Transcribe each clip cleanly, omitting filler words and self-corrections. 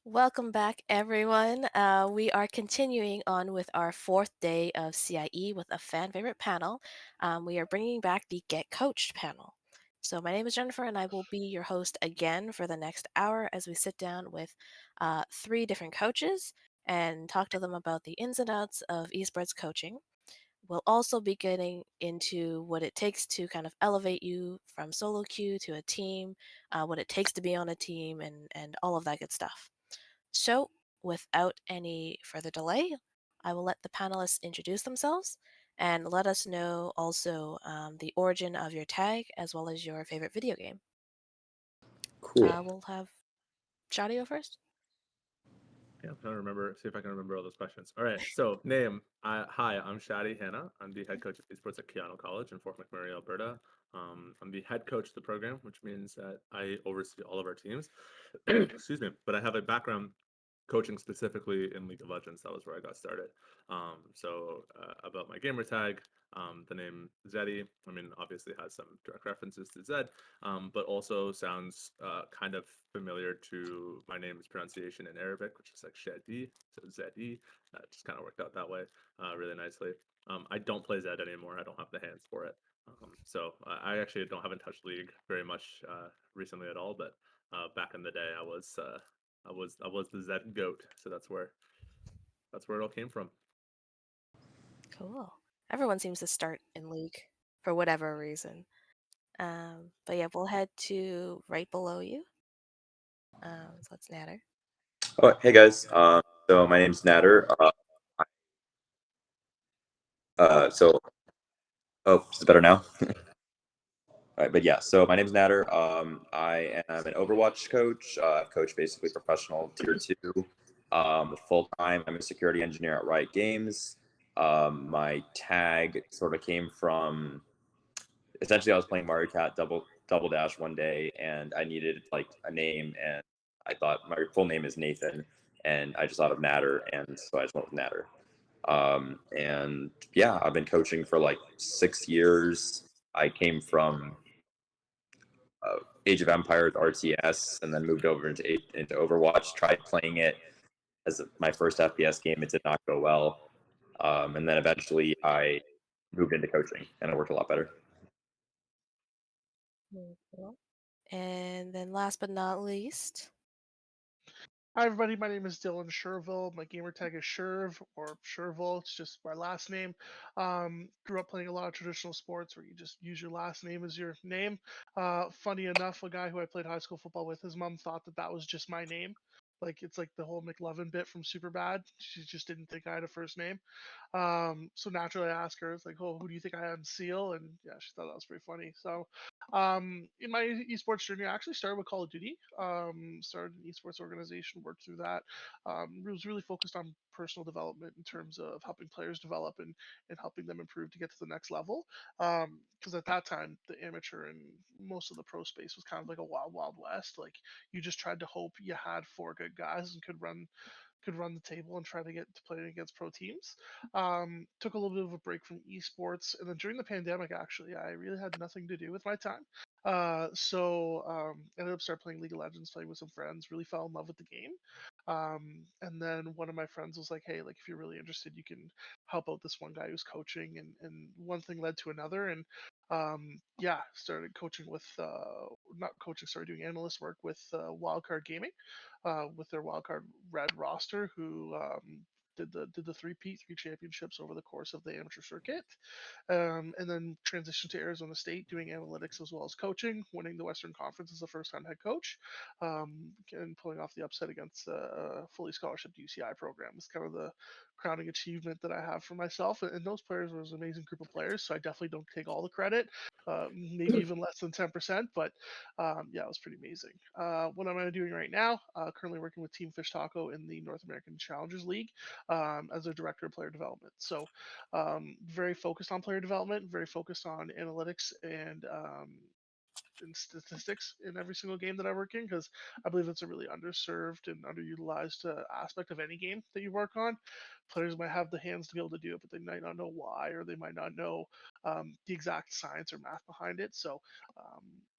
Welcome back, everyone. We are continuing on with our fourth day of CIE with a fan favorite panel. We are bringing back the Get Coached panel. So, my name is Jennifer, and I will be your host again for the next hour as we sit down with three different coaches and talk to them about the ins and outs of esports coaching. We'll also be getting into what it takes to kind of elevate you from solo queue to a team, what it takes to be on a team, and all of that good stuff. So, without any further delay, I will let the panelists introduce themselves and let us know also the origin of your tag as well as your favorite video game. Cool. We'll have Shadi go first. Yeah, I'm trying to remember, see if I can remember all those questions. All right, so name. Hi, I'm Shadi Hanna. I'm the head coach of esports at Keanu College in Fort McMurray, Alberta. I'm the head coach of the program, which means that I oversee all of our teams. Excuse me, but I have a background coaching specifically in League of Legends. That was where I got started. About my gamer tag, the name Zedi, I mean, obviously has some direct references to Zed, but also sounds kind of familiar to my name's pronunciation in Arabic, which is like Shadi, so Zedi. That just kind of worked out that way really nicely. I don't play Zed anymore. I don't have the hands for it. I actually haven't touched League very much recently at all, but back in the day, I was the Zed goat, so that's where it all came from. Cool. Everyone seems to start in League for whatever reason. But yeah, we'll head to right below you. So that's Natter. Oh, hey guys. So my name's Natter. So is it better now? All right, but yeah. So my name's Natter. I am an Overwatch coach. I've coached basically professional tier two. Full time. I'm a security engineer at Riot Games. My tag sort of came from essentially I was playing Mario Kart Double Dash one day, and I needed like a name, and I thought my full name is Nathan, and I just thought of Natter, and so I just went with Natter. And yeah, I've been coaching for like 6 years. I came from Age of Empires RTS, and then moved over into Overwatch. Tried playing it as my first FPS game. It did not go well, and then eventually I moved into coaching, and it worked a lot better. Mhm. And then last but not least, Hi everybody, my name is Dylan Sherville. My gamer tag is Sherv or Sherville. It's just my last name. Grew up playing a lot of traditional sports where you just use your last name as your name. Funny enough, a guy who I played high school football with, his mom thought that that was just my name. Like it's like the whole McLovin bit from Superbad. She just didn't think I had a first name. So naturally, I asked her, it's like, "Oh, who do you think I am, Seal?" And yeah, she thought that was pretty funny. So, in my esports journey, I actually started with Call of Duty. Started an esports organization, worked through that. Was really focused on personal development in terms of helping players develop and helping them improve to get to the next level. Because at that time, the amateur and most of the pro space was kind of like a wild, wild west. Like you just tried to hope you had four good guys and could run the table and try to get to play against pro teams. Took a little bit of a break from esports, and then during the pandemic, actually, I really had nothing to do with my time. Ended up start playing League of Legends, playing with some friends. Really fell in love with the game. And then one of my friends was like, "Hey, like if you're really interested, you can help out this one guy who's coaching." And one thing led to another, and yeah, started coaching with not coaching, started doing analyst work with Wildcard Gaming with their wildcard red roster, who did the three championships over the course of the amateur circuit, and then transitioned to Arizona State, doing analytics as well as coaching, winning the Western Conference as a first-time head coach, and pulling off the upset against a fully scholarship UCI program. It's kind of the crowning achievement that I have for myself. And those players was an amazing group of players, so I definitely don't take all the credit, maybe even less than 10%, but yeah, it was pretty amazing. What am I doing right now? Currently working with Team Fish Taco in the North American Challengers League as a director of player development. So, very focused on player development, very focused on analytics and statistics in every single game that I work in, because I believe it's a really underserved and underutilized aspect of any game that you work on. Players might have the hands to be able to do it, but they might not know why, or they might not know the exact science or math behind it. So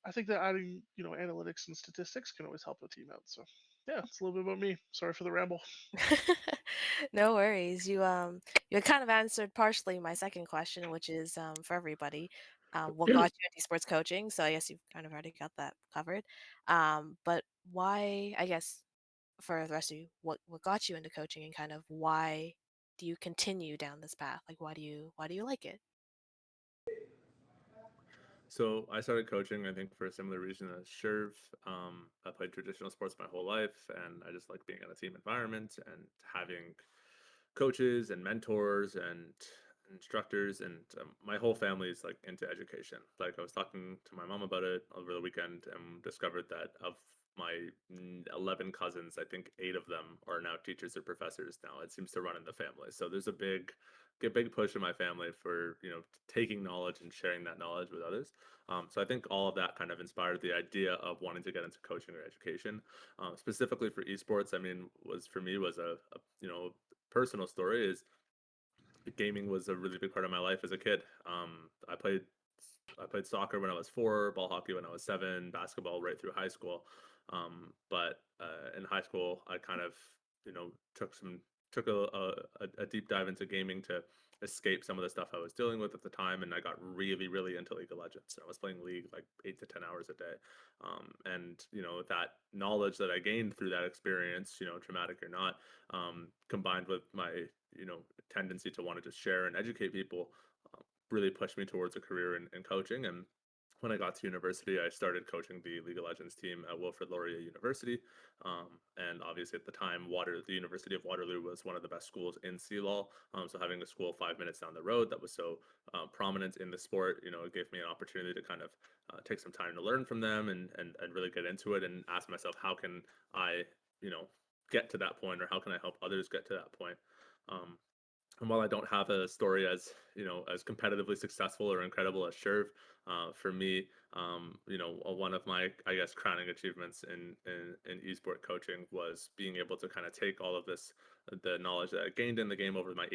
I think that adding analytics and statistics can always help a team out. So yeah, it's a little bit about me. Sorry for the ramble. No worries. You kind of answered partially my second question, which is for everybody, what got you into sports coaching? So I guess you've kind of already got that covered. But why? I guess for the rest of you, what got you into coaching, and kind of why do you continue down this path? Like, why do you like it? So I started coaching, I think, for a similar reason as Sherv. I played traditional sports my whole life, and I just like being in a team environment and having coaches and mentors and instructors. And my whole family is like into education. Like I was talking to my mom about it over the weekend and discovered that of my 11 cousins, I think 8 of them are now teachers or professors now. It seems to run in the family. So there's a big push in my family for taking knowledge and sharing that knowledge with others. So I think all of that kind of inspired the idea of wanting to get into coaching or education, specifically for esports. I mean, was for me was a personal story is gaming was a really big part of my life as a kid. I played soccer when I was 4, ball hockey when I was 7, basketball right through high school. But in high school, I kind of took a deep dive into gaming to escape some of the stuff I was dealing with at the time, and I got really really into League of Legends. I was playing League like 8 to 10 hours a day, and that knowledge that I gained through that experience, traumatic or not, combined with my tendency to want to just share and educate people, really pushed me towards a career in coaching. And when I got to university, I started coaching the League of Legends team at Wilfrid Laurier University. And obviously, at the time, the University of Waterloo was one of the best schools in Sea Law. So having a school 5 minutes down the road that was so prominent in the sport, it gave me an opportunity to kind of take some time to learn from them and really get into it and ask myself, how can I, you know, get to that point, or how can I help others get to that point? Um, and while I don't have a story as as competitively successful or incredible as Sherv, for me, one of my, I guess, crowning achievements in esport coaching was being able to kind of take all of this, the knowledge that I gained in the game over my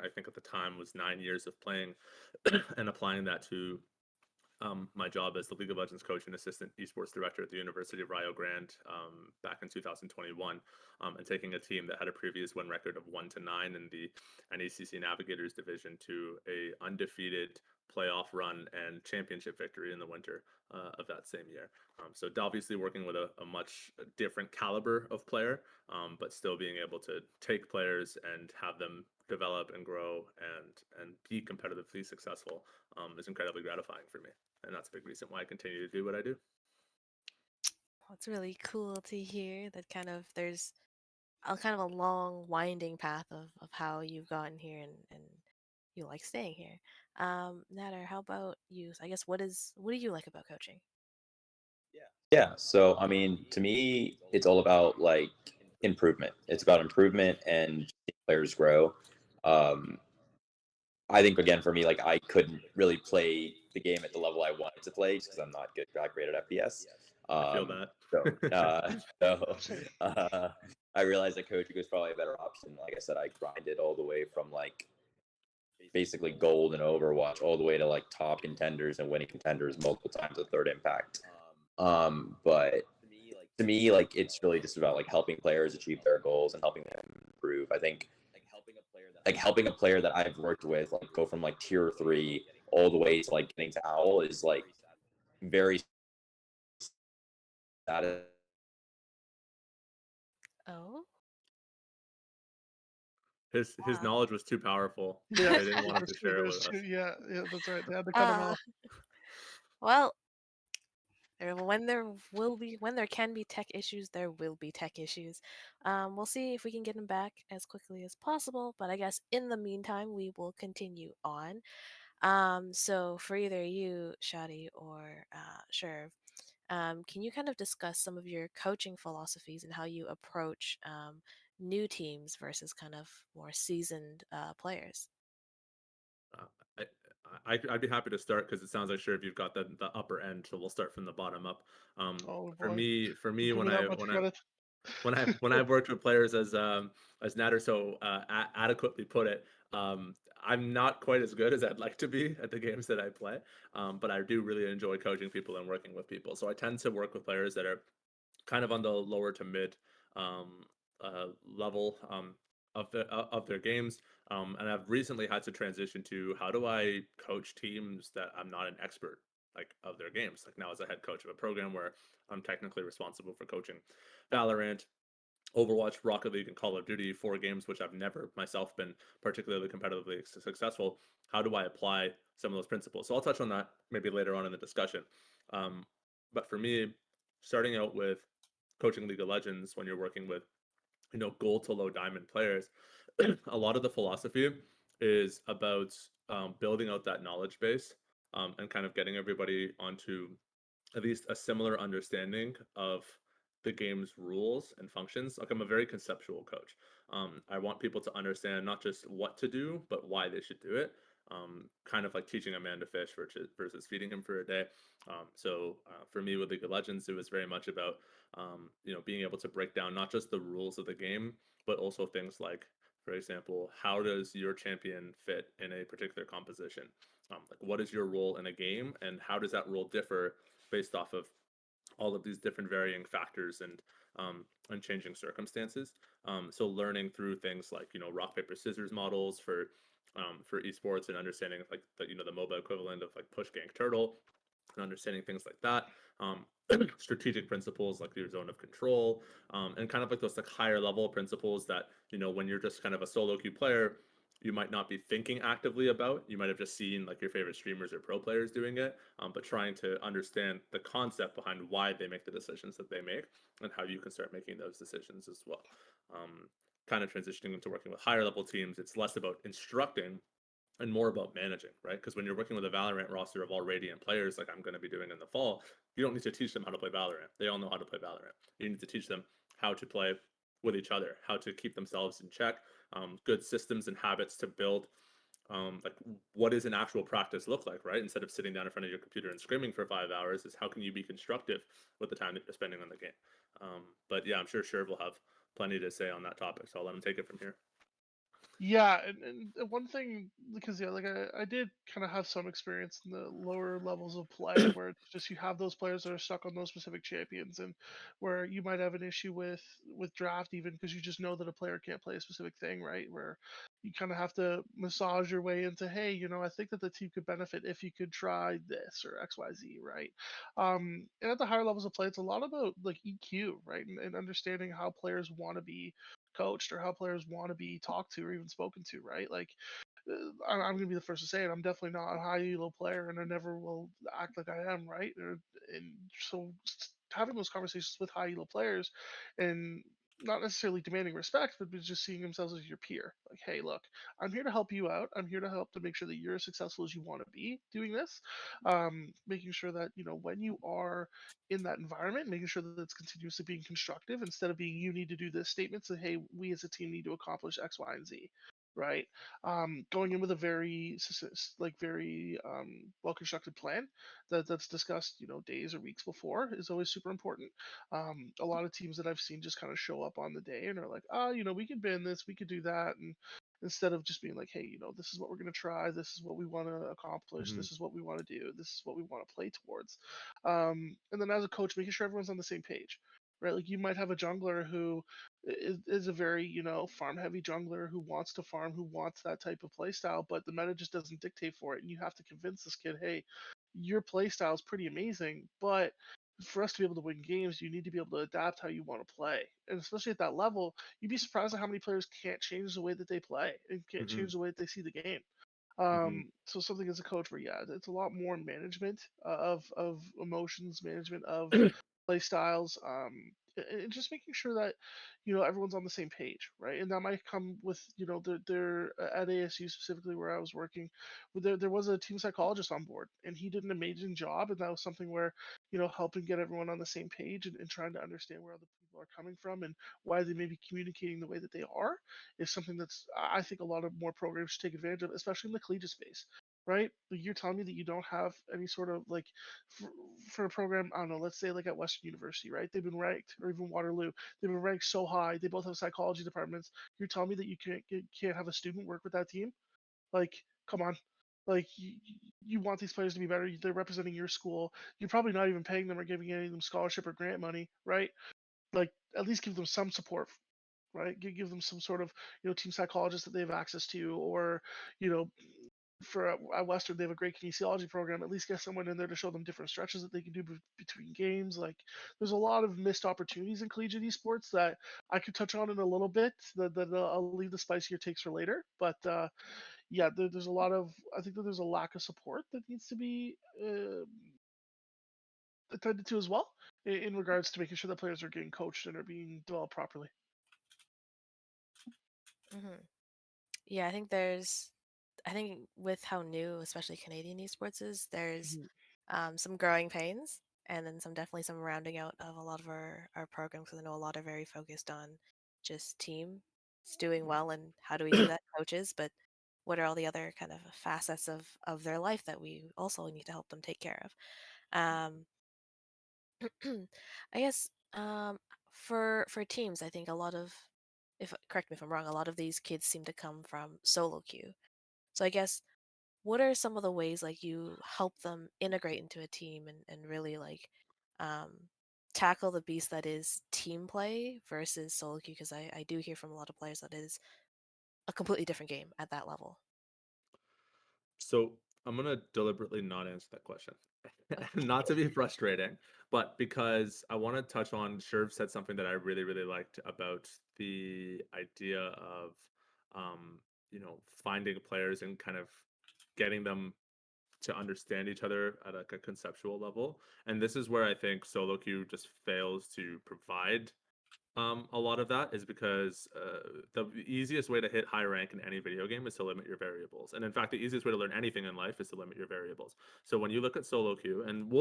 I think at the time was 9 years of playing, and applying that to my job as the League of Legends coach and assistant esports director at the University of Rio Grande, back in 2021, and taking a team that had a previous win record of 1-9 in the NACC Navigators division to a undefeated playoff run and championship victory in the winter of that same year. So obviously working with a much different caliber of player, but still being able to take players and have them develop and grow and be competitively successful, is incredibly gratifying for me, and that's a big reason why I continue to do what I do. Well, it's really cool to hear that there's a kind of a long winding path of how you've gotten here, and you like staying here. Natter, how about you? I guess what do you like about coaching? Yeah. So, I mean, to me, it's all about like improvement. It's about improvement and seeing players grow. Um, I think again for me, like I couldn't really play the game at the level I wanted to play just because I'm not great at FPS. I feel Um, that. so, uh, so Same. uh, I realized that coaching was probably a better option. Like I said, I grinded all the way from like basically gold in Overwatch all the way to like top contenders and winning contenders multiple times at Third Impact. But to me, like it's really just about like helping players achieve their goals and helping them improve. I think like helping a player that I've worked with like go from like tier 3 all the way to like getting to Owl is like very satisfying. Oh, His wow. knowledge was too powerful. Yeah, They didn't want him to share it there's with two. us. Yeah, yeah, that's right. They had to cut him Uh, off. well, when there can be tech issues, there will be tech issues. We'll see if we can get him back as quickly as possible, but I guess in the meantime, we will continue on. So for either you, Shadi, or Sherv, can you kind of discuss some of your coaching philosophies and how you approach new teams versus kind of more seasoned players? Uh, I, I'd be happy to start because it sounds like, sure, if you've got the upper end, so we'll start from the bottom up. Oh For boy, me, give me that much credit. when I've worked with players as Natter so adequately put it, I'm not quite as good as I'd like to be at the games that I play, but I do really enjoy coaching people and working with people. So I tend to work with players that are kind of on the lower to mid level of their games. And I've recently had to transition to how do I coach teams that I'm not an expert like of their games. Like now as a head coach of a program where I'm technically responsible for coaching Valorant, Overwatch, Rocket League, and Call of Duty, 4 games which I've never myself been particularly competitively successful. How do I apply some of those principles? So I'll touch on that maybe later on in the discussion. Um, but for me, starting out with coaching League of Legends when you're working with gold to low diamond players, a lot of the philosophy is about building out that knowledge base, and kind of getting everybody onto at least a similar understanding of the game's rules and functions. Like I'm a very conceptual coach. I want people to understand not just what to do, but why they should do it. Kind of like teaching a man to fish versus feeding him for a day. For me with League of Legends, it was very much about being able to break down not just the rules of the game, but also things like, for example, how does your champion fit in a particular composition? Like what is your role in a game, and how does that role differ based off of all of these different varying factors and changing circumstances. So learning through things like rock paper scissors models for esports, and understanding like the MOBA equivalent of like push gank turtle, and understanding things like that. Um, Strategic principles like your zone of control, and kind of like those like higher level principles that when you're just kind of a solo queue player, you might not be thinking actively about. You might have just seen like your favorite streamers or pro players doing it, but trying to understand the concept behind why they make the decisions that they make, and how you can start making those decisions as well. Um, Kind of transitioning into working with higher level teams, it's less about instructing and more about managing, right? Because when you're working with a Valorant roster of all Radiant players, like I'm going to be doing in the fall, you don't need to teach them how to play Valorant. They all know how to play Valorant. You need to teach them how to play with each other, how to keep themselves in check, good systems and habits to build. Like what does an actual practice look like, right? Instead of sitting down in front of your computer and screaming for 5 hours, is how can you be constructive with the time that you're spending on the game? But yeah, I'm sure Sherv will have plenty to say on that topic, so I'll let him take it from here. Yeah, and one thing, because yeah, like I did kind of have some experience in the lower levels of play where it's just you have those players that are stuck on those specific champions, and where you might have an issue with draft even because you just know that a player can't play a specific thing, right? Where you kind of have to massage your way into, hey, I think that the team could benefit if you could try this or XYZ, right? And at the higher levels of play, it's a lot about like EQ, right? And understanding how players want to be coached or how players want to be talked to or even spoken to, right? Like, I'm going to be the first to say it. I'm definitely not a high elo player, and I never will act like I am, right? And so having those conversations with high elo players, and not necessarily demanding respect, but just seeing themselves as your peer. Like, hey, look, I'm here to help you out. I'm here to help to make sure that you're as successful as you want to be doing this. Making sure that when you are in that environment, making sure that it's continuously being constructive instead of being you need to do this statement. So hey, we as a team need to accomplish X, Y, and Z, right? Going in with a very well constructed plan that's discussed days or weeks before is always super important. A lot of teams that I've seen just kind of show up on the day and are like, we could ban this, we could do that, and instead of just being like, hey, this is what we're going to try, this is what we want to accomplish, Mm-hmm. this is what we want to do, this is what we want to play towards. And then as a coach, making sure everyone's on the same page, right? Like you might have a jungler who is a very farm heavy jungler who wants to farm, who wants that type of play style, but the meta just doesn't dictate for it, and you have to convince this kid, hey, your play style is pretty amazing, but for us to be able to win games, you need to be able to adapt how you want to play. And especially at that level, you'd be surprised at how many players can't change the way that they play and can't Mm-hmm. change the way that they see the game. Mm-hmm. So something as a coach where yeah, it's a lot more management of emotions, management of play styles, and just making sure that everyone's on the same page, right? And that might come with their at ASU specifically where I was working, there was a team psychologist on board, and he did an amazing job, and that was something where helping get everyone on the same page and trying to understand where other people are coming from and why they may be communicating the way that they are is something that's I think a lot of more programs should take advantage of, especially in the collegiate space. Right? Like you're telling me that you don't have any sort of like for a program, I don't know, let's say like at Western University, right? They've been ranked, or even Waterloo, they've been ranked so high. They both have psychology departments. You're telling me that you can't have a student work with that team? Like, come on. Like you want these players to be better. They're representing your school. You're probably not even paying them or giving any of them scholarship or grant money, right? Like at least give them some support, right? Give them some sort of team psychologist that they have access to, or you know for at Western, they have a great kinesiology program. At least get someone in there to show them different stretches that they can do between games. Like, there's a lot of missed opportunities in collegiate esports that I could touch on in a little bit. That I'll leave the spicier takes for later. But yeah, there's a lot of I think that there's a lack of support that needs to be attended to as well in regards to making sure that players are getting coached and are being developed properly. Hmm. Yeah, I think with how new, especially Canadian esports is, there's Mhm. some growing pains, and then definitely some rounding out of a lot of our programs. Because I know a lot are very focused on just team doing well and how do we do that, coaches, but what are all the other kind of facets of their life that we also need to help them take care of? Um, I guess for teams, I think a lot of, if correct me if I'm wrong, a lot of these kids seem to come from solo queue. So I guess what are some of the ways like you help them integrate into a team and really like um, tackle the beast that is team play versus solo queue? Because I do hear from a lot of players that it is a completely different game at that level. So I'm gonna deliberately not answer that question. Okay. Not to be frustrating, but because I want to touch on Sherv said something that I really, really liked about the idea of finding players and kind of getting them to understand each other at like a conceptual level. And this is where I think solo queue just fails to provide a lot of that is because the easiest way to hit high rank in any video game is to limit your variables. And in fact, the easiest way to learn anything in life is to limit your variables. So when you look at solo queue, and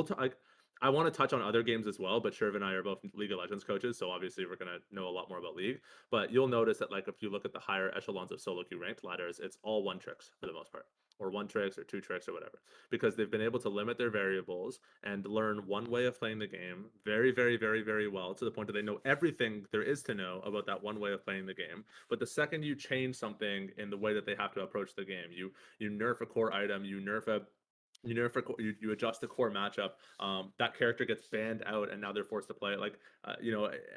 I want to touch on other games as well, but Sherv and I are both League of Legends coaches, so obviously we're gonna know a lot more about League. But you'll notice that like if you look at the higher echelons of solo queue ranked ladders, it's all one tricks for the most part, or one tricks or two tricks or whatever, because they've been able to limit their variables and learn one way of playing the game very, very, very, very well to the point that they know everything there is to know about that one way of playing the game. But the second you change something in the way that they have to approach the game, you nerf a core item, you adjust the core matchup. That character gets banned out, and now they're forced to play it. Like,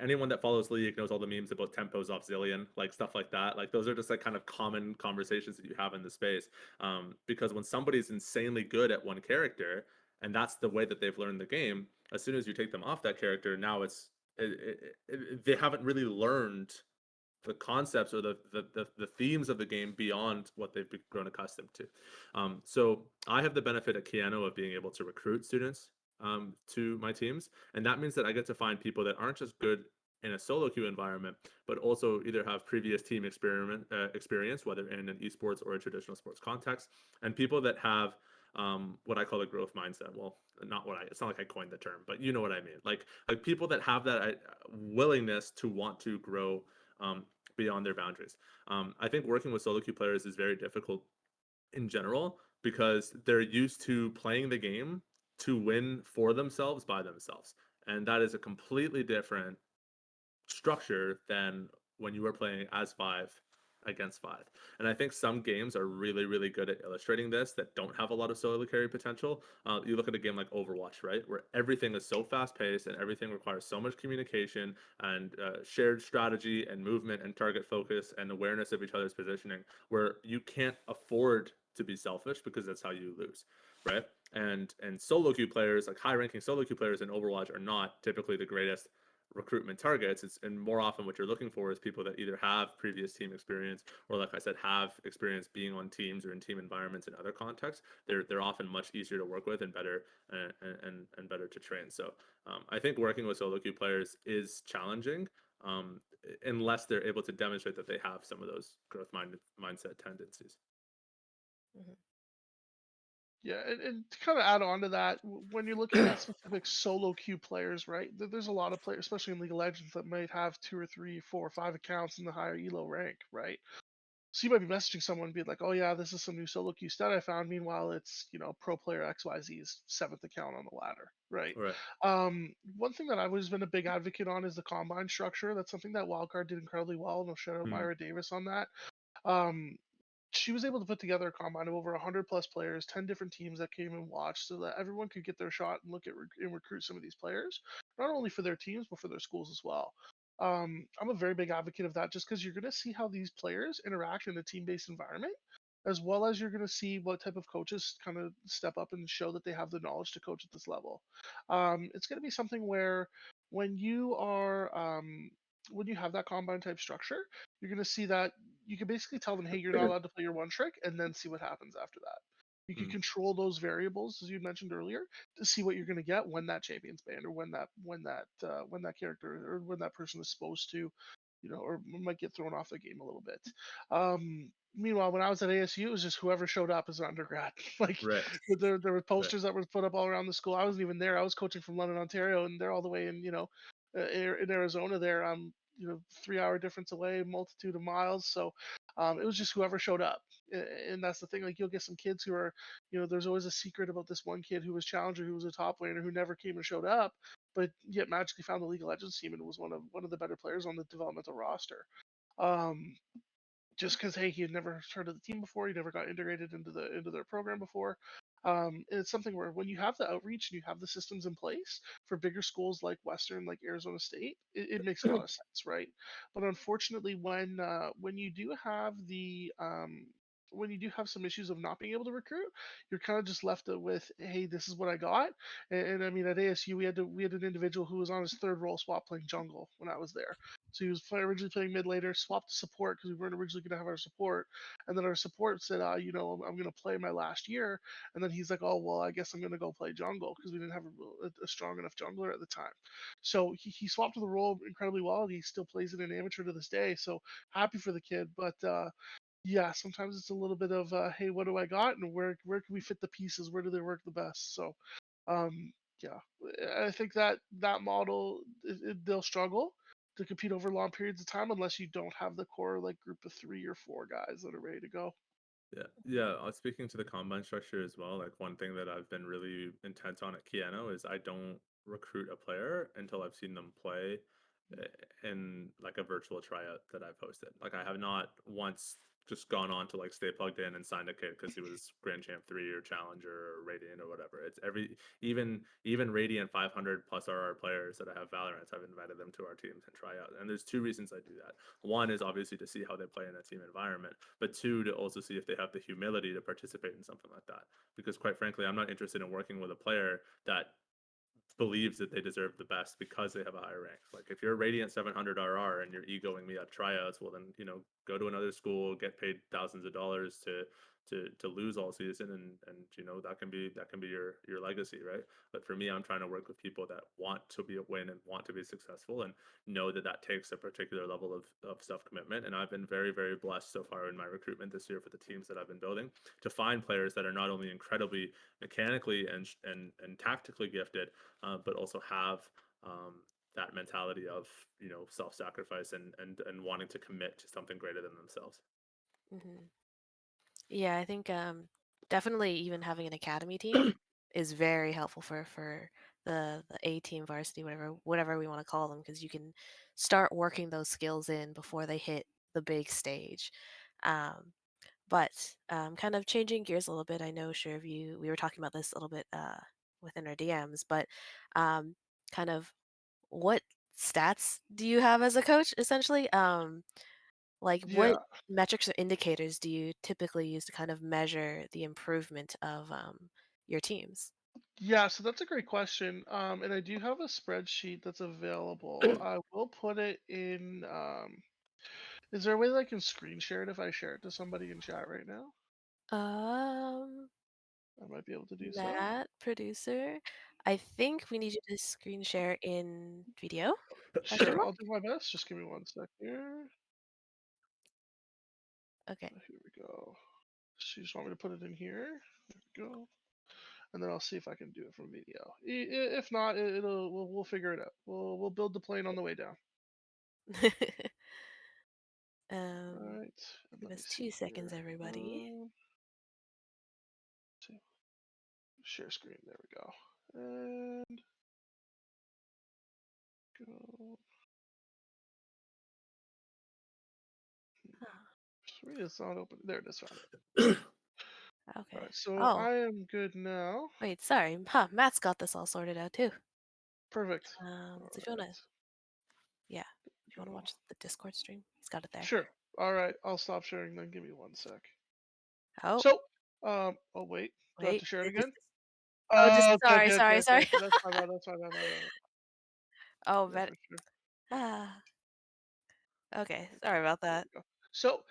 anyone that follows League knows all the memes about tempos off Zillion, like stuff like that. Like those are just like kind of common conversations that you have in the space. Because when somebody's insanely good at one character, and that's the way that they've learned the game, as soon as you take them off that character, now they haven't really learned the concepts or the themes of the game beyond what they've grown accustomed to. So I have the benefit at Keanu of being able to recruit students to my teams, and that means that I get to find people that aren't just good in a solo queue environment, but also either have previous team experience, whether in an esports or a traditional sports context, and people that have what I call a growth mindset. Well, not what I. It's not like I coined the term, but you know what I mean. Like people that have that willingness to want to grow beyond their boundaries. I think working with solo queue players is very difficult in general because they're used to playing the game to win for themselves by themselves, and that is a completely different structure than when you were playing as five against five. And I think some games are really, really good at illustrating this that don't have a lot of solo carry potential. You look at a game like Overwatch, right, where everything is so fast paced and everything requires so much communication and shared strategy and movement and target focus and awareness of each other's positioning, where you can't afford to be selfish because that's how you lose, right? And solo queue players, like high ranking solo queue players in Overwatch, are not typically the greatest recruitment targets. It's and more often what you're looking for is people that either have previous team experience or, like I said, have experience being on teams or in team environments in other contexts. They're often much easier to work with and better and better to train. So I think working with solo queue players is challenging. Unless they're able to demonstrate that they have some of those mindset tendencies. Hmm. Yeah, and to kind of add on to that, when you're looking at specific solo queue players, right? There's a lot of players, especially in League of Legends, that might have two or three, four or five accounts in the higher elo rank, right? So you might be messaging someone and be like, "Oh yeah, this is some new solo queue stat I found." Meanwhile, it's pro player XYZ's seventh account on the ladder, right? All right. One thing that I've always been a big advocate on is the combine structure. That's something that Wildcard did incredibly well, and I'll shout out Mm. Myra Davis on that. Um, she was able to put together a combine of over 100 plus players, 10 different teams that came and watched, so that everyone could get their shot and look at and recruit some of these players, not only for their teams but for their schools as well. I'm a very big advocate of that just because you're going to see how these players interact in a team-based environment, as well as you're going to see what type of coaches kind of step up and show that they have the knowledge to coach at this level. It's going to be something where when you are when you have that combine type structure, you're going to see that you can basically tell them, hey, you're not allowed to play your one trick, and then see what happens after that. You can Mm, control those variables, as you mentioned earlier, to see what you're going to get when that champion's banned, or when that character or when that person is supposed to, or might get thrown off the game a little bit. Meanwhile, when I was at ASU, it was just whoever showed up as an undergrad. Like right. there were Right. posters that were put up all around the school. I wasn't even there. I was coaching from London, Ontario, and they're all the way in in Arizona. There, 3 hour difference away, multitude of miles. So it was just whoever showed up. And that's the thing. Like you'll get some kids who are, there's always a secret about this one kid who was challenger, who was a top laner, who never came and showed up, but yet magically found the League of Legends team and was one of the better players on the developmental roster. Um, just because hey, he had never started the team before, he never got integrated into their program before. And it's something where when you have the outreach and you have the systems in place for bigger schools like Western, like Arizona State, it makes a lot of sense, right? But unfortunately, when you do have when you do have some issues of not being able to recruit, you're kind of just left with, hey, this is what I got. And I mean, at ASU, we had an individual who was on his third role swap playing jungle when I was there. So he was originally playing mid later, swapped to support because we weren't originally going to have our support. And then our support said, I'm going to play my last year. And then he's like, oh, well, I guess I'm going to go play jungle because we didn't have a strong enough jungler at the time. So he swapped to the role incredibly well. And he still plays it in amateur to this day. So happy for the kid. But yeah, sometimes it's a little bit of, hey, what do I got? And where can we fit the pieces? Where do they work the best? So yeah, I think that model they'll struggle to compete over long periods of time unless you don't have the core like group of 3 or 4 guys that are ready to go. Yeah, yeah. Speaking to the combine structure as well, like one thing that I've been really intense on at Keanu is I don't recruit a player until I've seen them play in like a virtual tryout that I've hosted. Like I have not once just gone on to like stay plugged in and signed a kid because he was Grand Champ 3 or Challenger or Radiant or whatever. It's even Radiant 500 plus RR players that I have Valorant, I've invited them to our teams and try out. And there's two reasons I do that. One is obviously to see how they play in a team environment, but two, to also see if they have the humility to participate in something like that. Because quite frankly, I'm not interested in working with a player that believes that they deserve the best because they have a higher rank. Like if you're a Radiant 700 RR and you're egoing me at tryouts, well then go to another school, get paid thousands of dollars to lose all season, and that can be your legacy, right? But for me, I'm trying to work with people that want to be a win and want to be successful and know that that takes a particular level of self commitment. And I've been very very blessed so far in my recruitment this year for the teams that I've been building to find players that are not only incredibly mechanically and tactically gifted, but also have that mentality of self-sacrifice and wanting to commit to something greater than themselves. Hmm. Yeah, I think definitely even having an academy team is very helpful for the A team, varsity, whatever we want to call them, because you can start working those skills in before they hit the big stage. Um, but kind of changing gears a little bit, I know, Sherv, we were talking about this a little bit within our DMs, but um, kind of what stats do you have as a coach, essentially? Like, what Yeah, metrics or indicators do you typically use to kind of measure the improvement of your teams? yeah. So that's a great question. And I do have a spreadsheet that's available. I will put it in. Is there a way that I can screen share it if I share it to somebody in chat right now? Um, I might be able to do so. Matt, producer, I think we need you to screen share in video? Question Sure, mark? I'll do my best. Just give me one sec here. Okay. Here we go. So you just want me to put it in here? There we go. And then I'll see if I can do it from video. If not, we'll figure it out. We'll build the plane on the way down. um, Right. And Give let me us two see seconds, here. everybody. See. Share screen. There we go. And go. Huh, Sweet, it's not open. There it is. Found it. All okay. right. So Oh, I am good now. wait, sorry. Huh, Matt's got this all sorted out too. Perfect. So All if you wanna, right. yeah. If you want to watch the Discord stream, he's got it there. Sure. All right. I'll stop sharing then. Give me 1 sec. Oh, So, oh wait, do I have wait. to share it This again? is, oh, just Okay, sorry, okay, okay, sorry, okay, sorry. okay. That's fine. That's fine. That's fine. Oh, Yeah, but for sure. ah, okay. Sorry about There that. we go. So,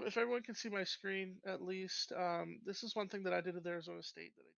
if everyone can see my screen at least, this is one thing that I did at Arizona State that I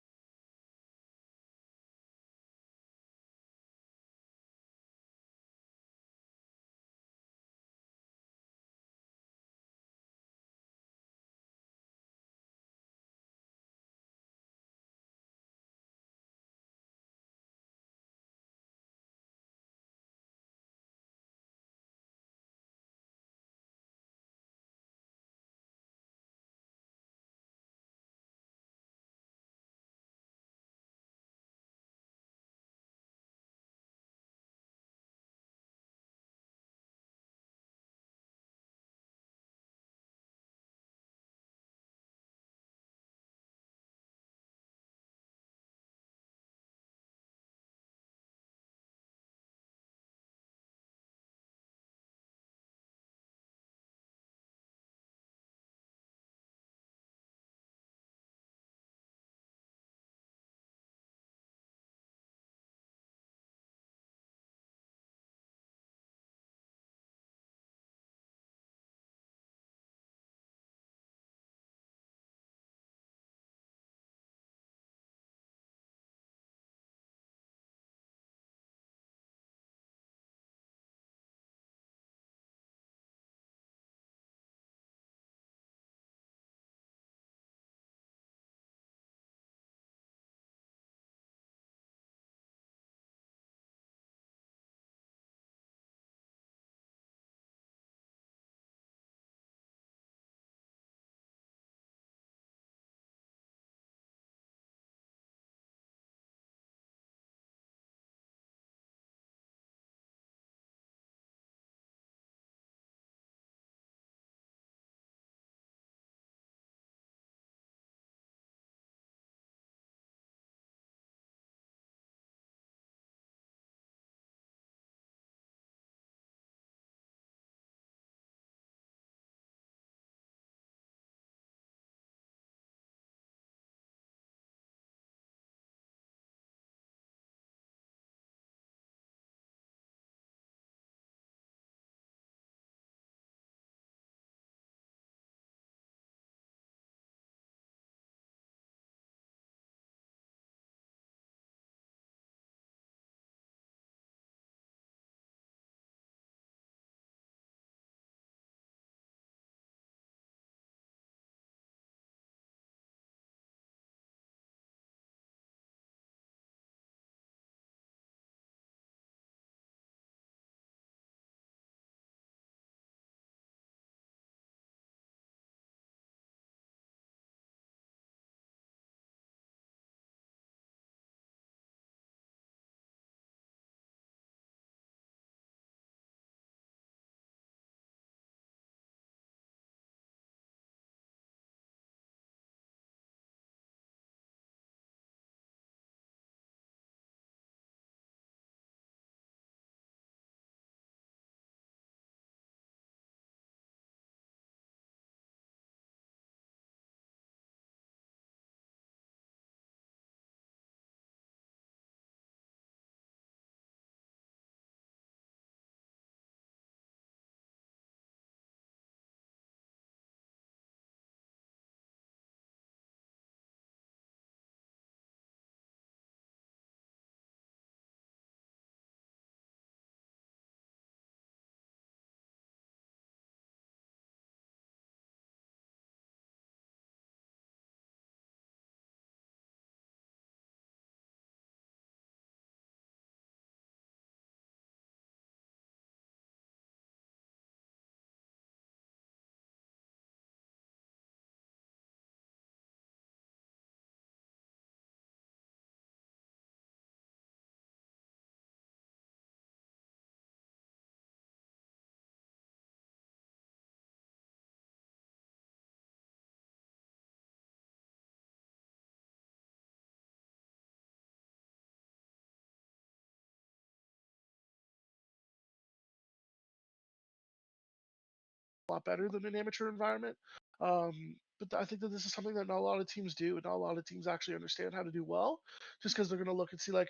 a lot better than an amateur environment. But I think that this is something that not a lot of teams do, and not a lot of teams actually understand how to do well, just because they're going to look and see like,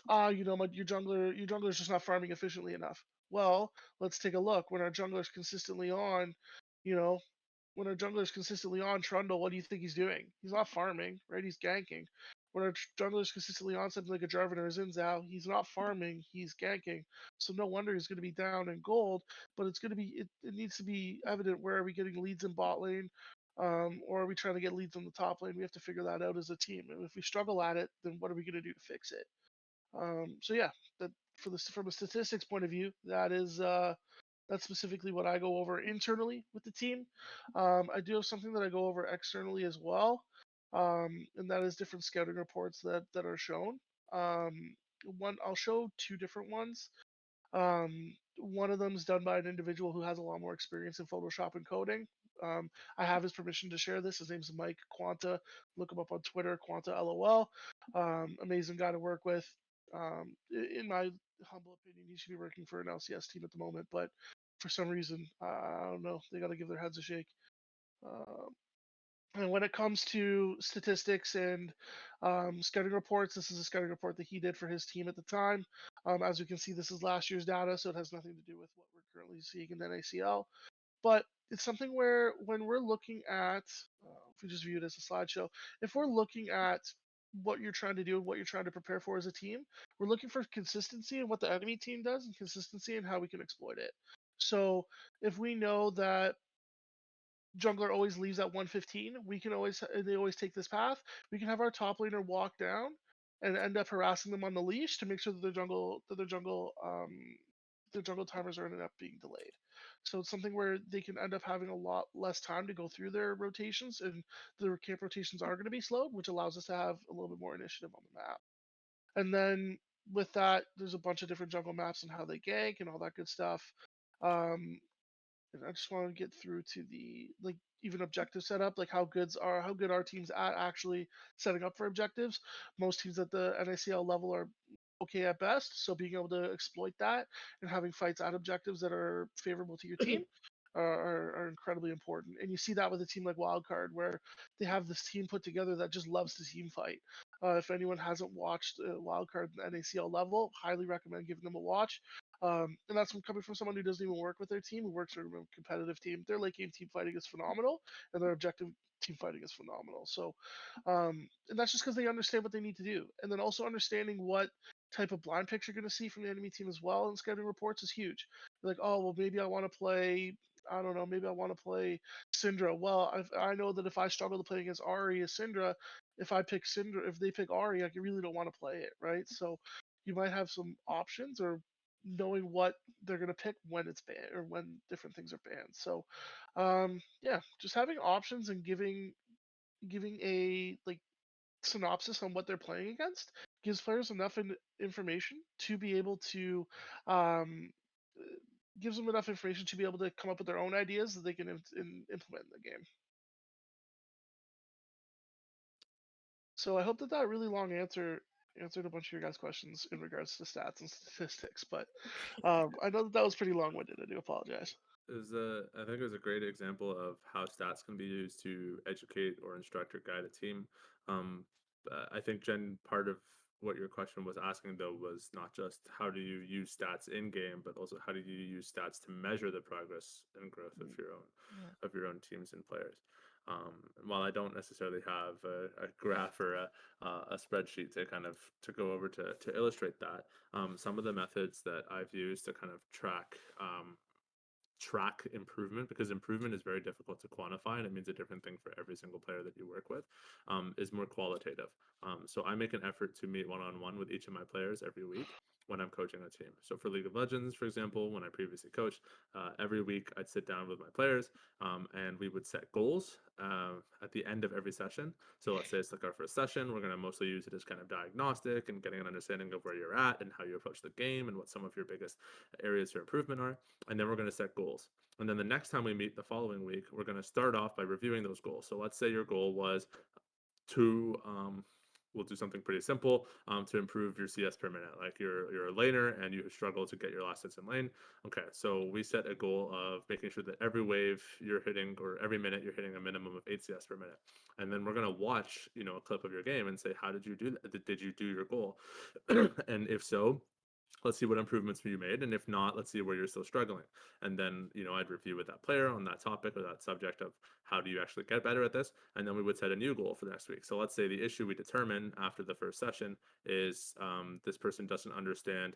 your jungler's just not farming efficiently enough. Well, let's take a look. When our jungler's consistently on, you know, when our jungler's consistently on Trundle, what do you think he's doing? He's not farming, right? He's ganking. When our jungler's consistently on something like a Jarvan or a Zinzao, he's not farming, he's ganking. So no wonder he's going to be down in gold, but it needs to be evident where are we getting leads in bot lane, or are we trying to get leads on the top lane? We have to figure that out as a team. And if we struggle at it, then what are we going to do to fix it? So yeah, that from a statistics point of view, that's specifically what I go over internally with the team. I do have something that I go over externally as well, and that is different scouting reports that are shown. One I'll show two different ones. One of them is done by an individual who has a lot more experience in Photoshop and coding. I have his permission to share this. His name's Mike Quanta. Look him up on Twitter, Quanta LOL. Amazing guy to work with. In my humble opinion, he should be working for an LCS team at the moment, but for some reason, I don't know, they got to give their heads a shake. Um, and when it comes to statistics and scouting reports, this is a scouting report that he did for his team at the time. As you can see, this is last year's data, so it has nothing to do with what we're currently seeing in NACL. But it's something where when we're looking at, if we just view it as a slideshow, if we're looking at what you're trying to do and what you're trying to prepare for as a team, we're looking for consistency in what the enemy team does and consistency in how we can exploit it. So if we know that jungler always leaves at 115, we can always they always take this path. We can have our top laner walk down and end up harassing them on the leash to make sure that their jungle timers are ended up being delayed. So it's something where they can end up having a lot less time to go through their rotations, and their camp rotations are going to be slowed, which allows us to have a little bit more initiative on the map. And then with that, there's a bunch of different jungle maps and how they gank and all that good stuff. Um, and I just want to get through to the like even objective setup, like how good our teams at actually setting up for objectives. Most teams at the NACL level are okay at best, so being able to exploit that and having fights at objectives that are favorable to your team are incredibly important. And you see that with a team like Wildcard, where they have this team put together that just loves to team fight. If anyone hasn't watched Wildcard at the NACL level, highly recommend giving them a watch. And that's from coming from someone who doesn't even work with their team, who works for a competitive team. Their late game team fighting is phenomenal, and their objective team fighting is phenomenal. So, and that's just because they understand what they need to do, and then also understanding what type of blind picks you're going to see from the enemy team as well in scouting reports is huge. Like, oh well, maybe I want to play. I don't know. Maybe I want to play Syndra. Well, I know that if I struggle to play against Ari as Syndra, if I pick Syndra, if they pick Ari, I really don't want to play it, right? So you might have some options or knowing what they're going to pick when it's banned or when different things are banned. So, yeah, just having options and giving a like synopsis on what they're playing against gives players enough information to be able to um, gives them enough information to be able to come up with their own ideas that they can implement in the game. So I hope that that really long answer answered a bunch of your guys' questions in regards to stats and statistics. But I know that that was pretty long-winded. I do apologize. I think it was a great example of how stats can be used to educate or instruct or guide a team. I think Jen, part of what your question was asking though was not just how do you use stats in game, but also how do you use stats to measure the progress and growth Yeah. of your own teams and players. While I don't necessarily have a graph or a spreadsheet to kind of to go over to illustrate that, some of the methods that I've used to kind of track improvement, because improvement is very difficult to quantify and it means a different thing for every single player that you work with, is more qualitative. So I make an effort to meet one-on-one with each of my players every week when I'm coaching a team. So for League of Legends, for example, when I previously coached, every week I'd sit down with my players, and we would set goals at the end of every session. So let's say it's like our first session, we're going to mostly use it as kind of diagnostic and getting an understanding of where you're at and how you approach the game and what some of your biggest areas for improvement are. And then we're going to set goals. And then the next time we meet the following week, we're going to start off by reviewing those goals. So let's say your goal was to we'll do something pretty simple to improve your CS per minute. Like you're a laner and you struggle to get your last hits in lane. Okay, so we set a goal of making sure that every wave you're hitting or every minute you're hitting a minimum of 8 CS per minute. And then we're gonna watch, a clip of your game and say, how did you do that? Did you do your goal? And if so, let's see what improvements you made, and if not, let's see where you're still struggling. And then I'd review with that player on that topic or that subject of how do you actually get better at this, and then we would set a new goal for the next week. So let's say the issue we determine after the first session is this person doesn't understand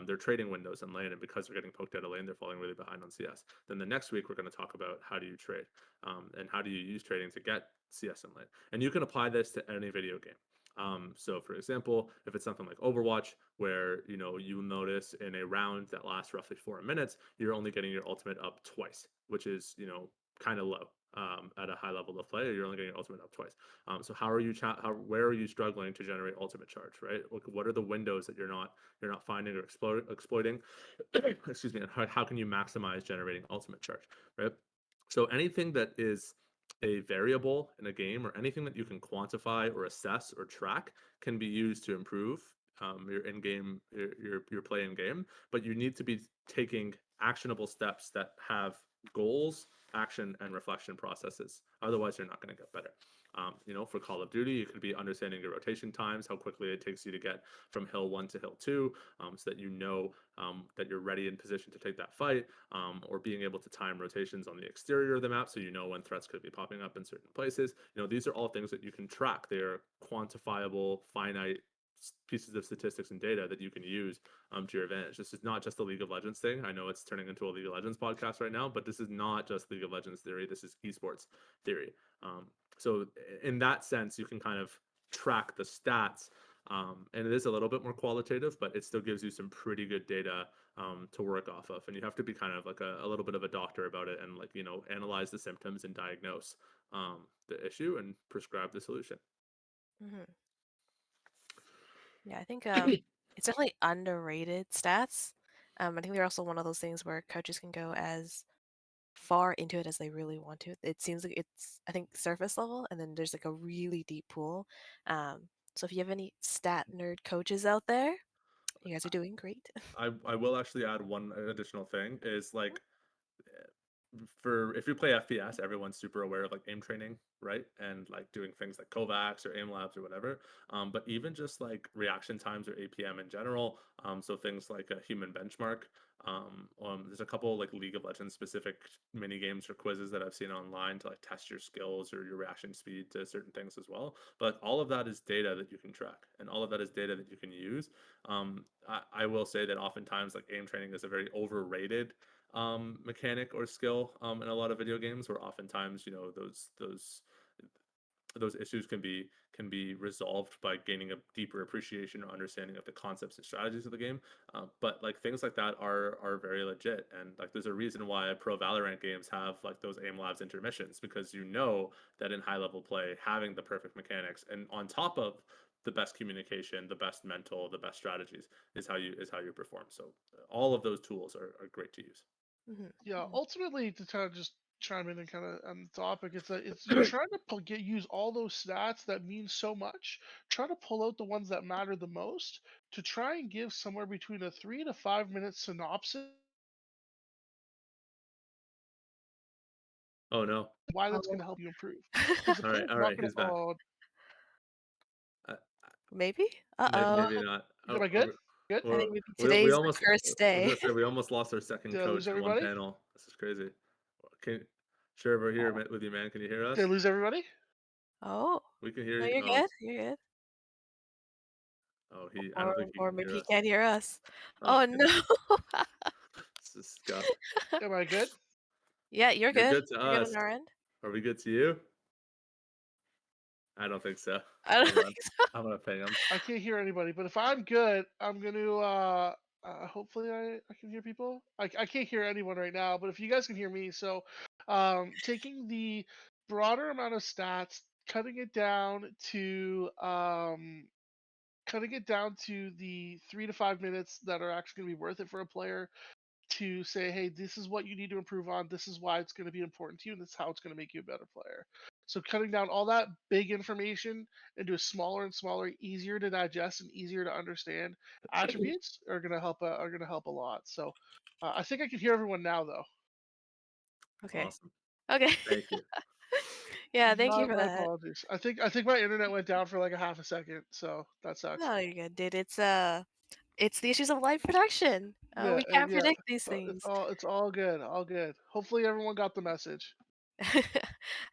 their trading windows in lane, and because they're getting poked out of lane, they're falling really behind on CS. Then the next week we're going to talk about how do you trade, and how do you use trading to get CS in lane. And you can apply this to any video game. So for example, if it's something like Overwatch, where you'll notice in a round that lasts roughly 4 minutes, you're only getting your ultimate up twice, which is kind of low at a high level of play. You're only getting your ultimate up twice. So how are you? Where are you struggling to generate ultimate charge? Right? What are the windows that you're not finding or exploiting? Excuse me. And how can you maximize generating ultimate charge? Right. So anything that is a variable in a game or anything that you can quantify or assess or track can be used to improve your in-game your play in game, but you need to be taking actionable steps that have goals, action, and reflection processes. Otherwise, you're not going to get better. For Call of Duty, you could be understanding your rotation times, how quickly it takes you to get from hill 1 to hill 2, so that that you're ready in position to take that fight, or being able to time rotations on the exterior of the map so you know when threats could be popping up in certain places. These are all things that you can track. They're quantifiable, finite pieces of statistics and data that you can use to your advantage. This is not just a League of Legends thing. I know it's turning into a League of Legends podcast right now, but this is not just League of Legends theory. This is esports theory. So in that sense, you can kind of track the stats, and it is a little bit more qualitative, but it still gives you some pretty good data to work off of. And you have to be kind of like a little bit of a doctor about it, and analyze the symptoms and diagnose the issue and prescribe the solution. Hmm. Yeah, I think it's definitely underrated stats. I think they're also one of those things where coaches can go as far into it as they really want to. It seems like it's, I think, surface level, and then there's like a really deep pool. So if you have any stat nerd coaches out there, you guys are doing great. I will actually add one additional thing is like, for if you play FPS, everyone's super aware of like aim training, right? And like doing things like Kovacs or aim labs or whatever. But even just like reaction times or APM in general. So things like a human benchmark. There's a couple like League of Legends specific mini games or quizzes that I've seen online to like test your skills or your reaction speed to certain things as well. But all of that is data that you can track, and all of that is data that you can use. I will say that oftentimes like aim training is a very overrated mechanic or skill in a lot of video games, where oftentimes those issues can be resolved by gaining a deeper appreciation or understanding of the concepts and strategies of the game. But like things like that are very legit, and like there's a reason why pro Valorant games have like those aim labs intermissions, because that in high level play, having the perfect mechanics and on top of the best communication, the best mental, the best strategies is how you perform. So all of those tools are great to use. Yeah, Hmm. ultimately, to kind of just chime in and kind of on the topic, it's you're trying to use all those stats that mean so much. Try to pull out the ones that matter the most to try and give somewhere between a 3 to 5 minute synopsis Oh no. why that's going Oh. to help you improve. Because the All right, player's all not right, going he's to. back. Oh, Uh, Maybe? maybe, Uh-oh. maybe not. am Oh, I good? Good. I we're, think maybe we today's the almost. cursed I was day. gonna say we almost lost our second Did I lose coach in one everybody? panel. This is crazy. Can Sherv, we're here with you, man. Can you hear Did I us? lose everybody? Oh. We can hear No, you. you're Oh, good. You're good. he. I Or don't think he or can maybe hear he us. can't hear us. Oh, Oh maybe. no. This is scuff. Am I good? Yeah, you're You're good. good to You're good us. on our end. Are we good to you? I don't think so. I don't Hold think on. so. I'm gonna ping him. I can't hear anybody, but if I'm good, I'm going to. Hopefully, I can hear people. I can't hear anyone right now, but if you guys can hear me, so taking the broader amount of stats, cutting it down to the 3 to 5 minutes that are actually going to be worth it for a player to say, hey, this is what you need to improve on. This is why it's going to be important to you, and this is how it's going to make you a better player. So cutting down all that big information into smaller and smaller, easier to digest and easier to understand attributes are gonna help a lot. So I think I can hear everyone now though. Okay. Awesome. Okay. Thank you. Yeah, thank you for My that. apologies. I think my internet went down for like a half a second, so that sucks. No, you're good, dude. It's the issues of live production. Yeah, We can't yeah. predict these It's things. all good, all good. Hopefully everyone got the message. I